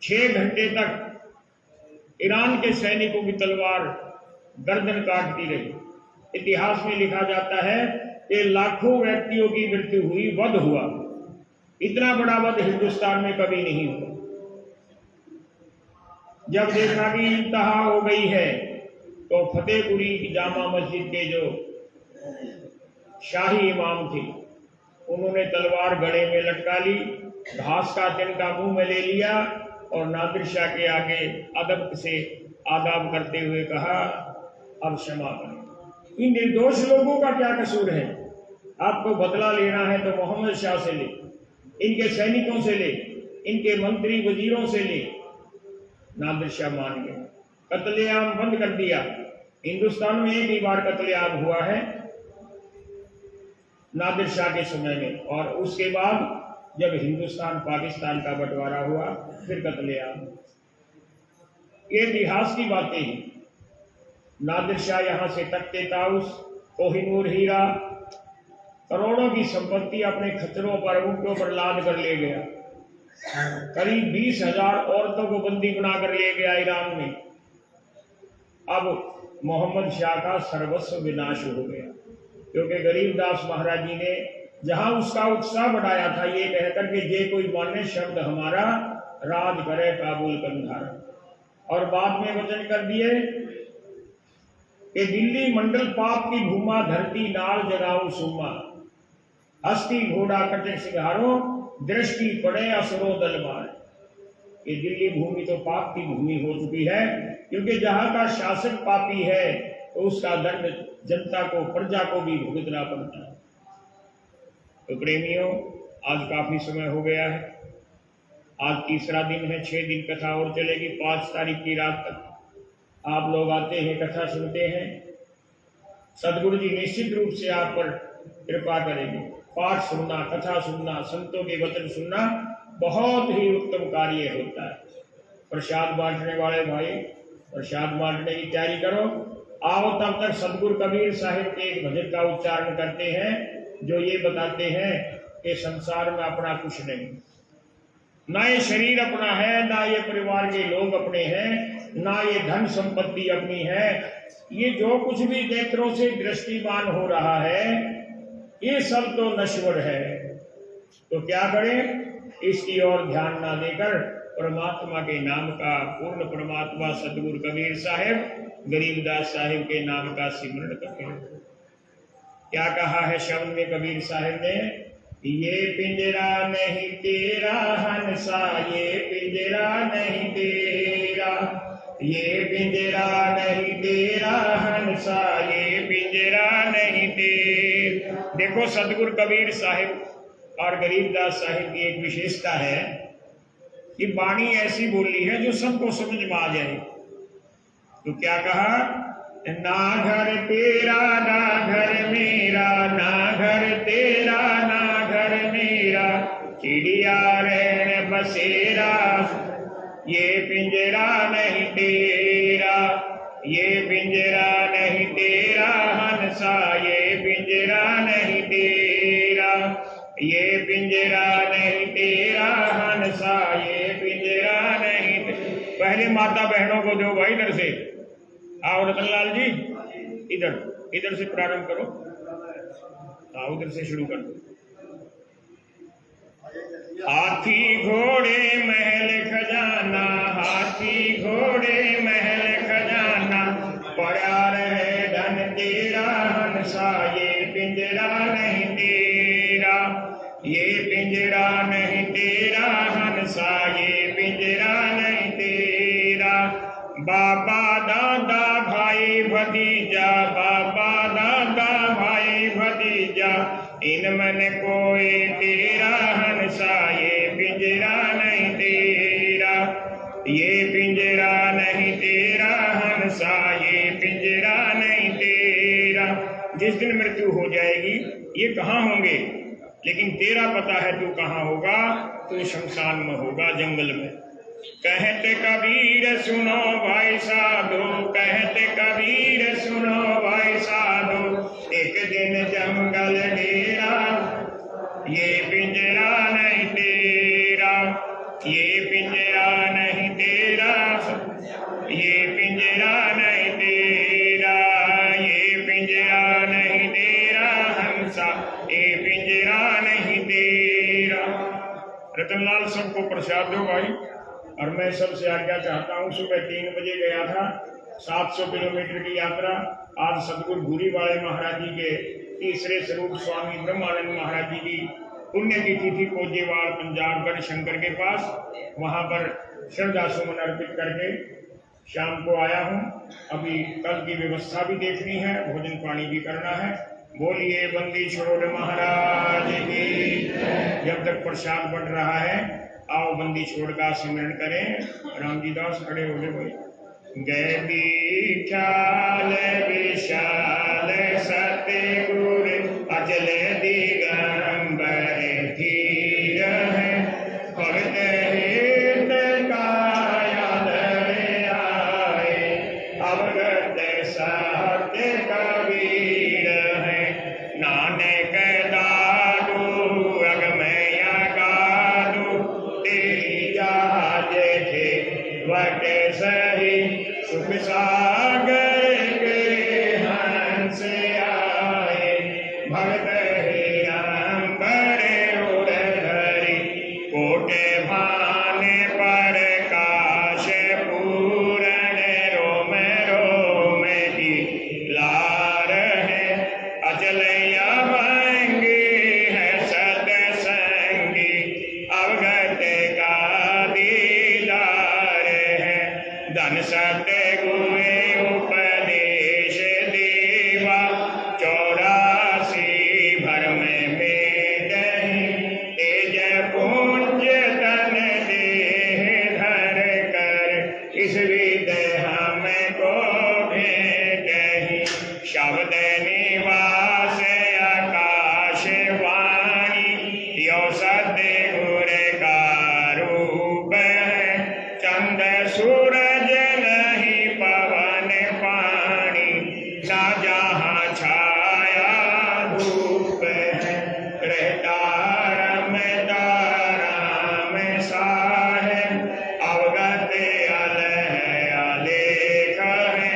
6 घंटे तक ईरान के सैनिकों की तलवार गर्दन काटती रही। इतिहास में लिखा जाता है कि लाखों व्यक्तियों की मृत्यु हुई, वध हुआ। इतना बड़ा वध हिंदुस्तान में कभी नहीं हुआ। जब देखा कि इंतहा हो गई है तो फतेहपुरी की जामा मस्जिद के जो शाही इमाम थे, उन्होंने तलवार गले में लटका ली, घास का तिनका मुंह में ले लिया और नादिर शाह के आगे अदब से आदाब करते हुए कहा, अब क्षमा करें। इन निर्दोष लोगों का क्या कसूर है? आपको बदला लेना है तो मोहम्मद शाह से ले, इनके सैनिकों से ले, इनके मंत्री वजीरों से ले। नादिर शाह मान गए, कत्लेआम बंद कर दिया। हिंदुस्तान में एक ही बार कत्लेआम हुआ है, नादिर शाह के समय में, और उसके बाद जब हिंदुस्तान पाकिस्तान का बंटवारा हुआ फिर कत्लेआम। ये इतिहास की बातें हैं। नादिर शाह यहां से तख्ते ताउस, कोहिनूर हीरा, करोड़ों की संपत्ति अपने खच्चरों पर, ऊंटों पर लाद कर ले गया। करीब 20,000 औरतों को बंदी बनाकर ले गया ईरान में। अब मोहम्मद शाह का सर्वस्व विनाश हो गया, क्योंकि गरीबदास महाराज जी ने जहां उसका उत्साह बढ़ाया था ये कहकर के जे कोई माने शब्द हमारा, राज करे काबुल कंधारा। और बाद में वचन कर दिए कि दिल्ली मंडल पाप की भूमा, धरती नाल जगाऊं सुमा, हस्ती घोड़ा कटे सिंगारो, दृष्टि पड़े असुरो दल मार। ये दिल्ली भूमि तो पाप की भूमि हो चुकी है, क्योंकि जहां का शासक पापी है तो उसका दंड जनता को, प्रजा को भी भुगतना पड़ता है। तो प्रेमियों, आज काफी समय हो गया है। आज तीसरा दिन है, 6 दिन कथा और चलेगी। 5 तारीख की रात तक आप लोग आते हैं, कथा सुनते हैं। सदगुरु जी निश्चित रूप से आप पर कृपा करेंगे। पाठ सुनना, कथा सुनना, संतों के वचन सुनना बहुत ही उत्तम कार्य होता है। प्रसाद बांटने वाले भाई, प्रसाद बांटने की तैयारी करो। आओ, तब तक सदगुरु कबीर साहिब के एक भजन का उच्चारण करते हैं, जो ये बताते हैं कि संसार में अपना कुछ नहीं, ना ये शरीर अपना है, ना ये परिवार के लोग अपने हैं, ना ये धन संपत्ति अपनी है। ये जो कुछ भी नेत्रों से दृष्टिमान हो रहा है, ये सब तो नश्वर है। तो क्या करें? इसकी ओर ध्यान ना देकर परमात्मा के नाम का, पूर्ण परमात्मा सदगुरु कबीर साहिब गरीबदास साहिब के नाम का सिमरण करें। क्या कहा है शब्द में कबीर साहिब ने? ये पिंजरा नहीं तेरा हंसा, ये पिंजरा नहीं तेरा, ये पिंजरा नहीं तेरा हंसा, ये पिंजरा नहीं तेरा। देखो सदगुरु कबीर साहिब और गरीबदास साहिब की एक विशेषता है कि वाणी ऐसी बोली है जो सबको समझ में आ जाए। तो क्या कहा? ना घर तेरा ना घर मेरा, ना घर तेरा ना घर मेरा, चिड़िया रैन बसेरा, ये पिंजरा नहीं तेरा, ये पिंजरा नहीं तेरा हंसा, ये पिंजरा नहीं तेरा, ये पिंजरा नहीं तेरा हंसा, ये पिंजरा नहीं पहले माता बहनों को दो भाई इधर से आओ। रतनलाल जी इधर से प्रारंभ करो। आओ उधर से शुरू कर दो। हाथी घोड़े महल खजाना, हाथी घोड़े महल खजाना, पड़ा रहे धन तेरा हंसा, ये पिंजरा नहीं तेरा, ये पिंजरा नहीं तेरा हंसा, ये पिंजरा नहीं तेरा। बाबा दादा भाई भतीजा, बाबा दादा भाई भतीजा, इनमन कोई तेरा हंसा, ये पिंजरा नहीं तेरा, ये पिंजरा नहीं तेरा हंसा, ये पिंजरा नहीं तेरा। जिस दिन मृत्यु हो जाएगी ये कहाँ होंगे, लेकिन तेरा पता है तू कहाँ होगा। तू शमशान में होगा, जंगल में। कहते कबीर सुनो भाई साधो, कहते कबीर सुनो भाई साधो, एक दिन जंगल डेरा, ये पिंजरा नहीं तेरा, ये पिंजरा नहीं तेरा, ये पिंजरा नहीं तेरा, ये पिंजरा नहीं तेरा हंसा, ये पिंजरा नहीं तेरा। रतनलाल सबको प्रसाद दो भाई। और मैं सबसे आज्ञा चाहता हूँ, सुबह 3 बजे गया था 700 किलोमीटर की यात्रा। आज सदगुरु भूरी वाले महाराज जी के तीसरे स्वरूप स्वामी ब्रह्मानंद महाराज जी की पुण्यतिथि थी कोजेवाड़ पंजाब गढ़ शंकर के पास। वहां पर श्रद्धा सुमन अर्पित करके शाम को आया हूँ। अभी कल की व्यवस्था भी देखनी है, भोजन पानी भी करना है। बोलिए बंदी छोड़ महाराज की। जब तक प्रसाद बढ़ रहा है आओ बंदी छोड़ का सिमरन करें। रामजी दास खड़े हो गए भाई। गए विशाल विशाल सतगुर अचल दिगंबर धीर है, भगत हित काया धरे आए, अवगत सत्य कबीर है, नानक दादू अगमया गादू, तेरी जहाज थे वट सही, सुख सागर के हंस आए, भगत ही अंबर उड़ धरी, कोटे भाने पर काश पूरण, रोम रोम की लार है, अचलया भंगी है सतसंगी, अवगत का दीदार है, धन सतगुरु उपदेश देवा, 84 भरम में दही, तेज पुंज तन देह धर कर, इस विद्या हमको भेटहि, शब्द निवास आकाश वाणी, यो सतगुर का रूप है, चंद सूरज नहीं पवन पानी, ना जहाँ छाया धूप है, रहता रम तारा में साहेब, अवगत अलेख है,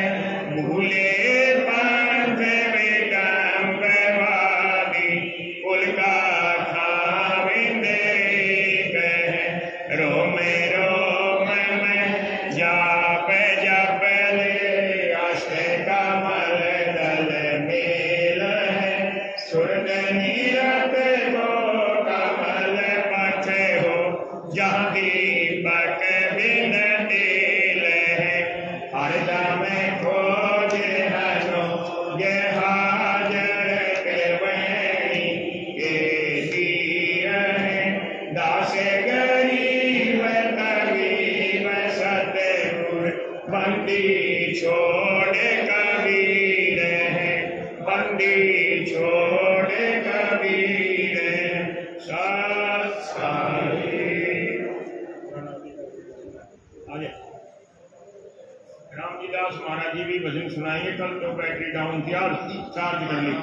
भूले पंथ विकम्प वादी, उल्का खाविंद है, रोम रो हरदम खोजे हनो ये हाजर के वैणी के दिए दास गरीब कबीर सतगुर बंदी छोड़ कबीर है बंदी छोड़ कबीर आगे रामजीदास महाराज जी भी भजन सुनाएंगे। कल तो बैटरी डाउन थी और चार्ज कर ली।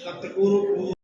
सतगुरु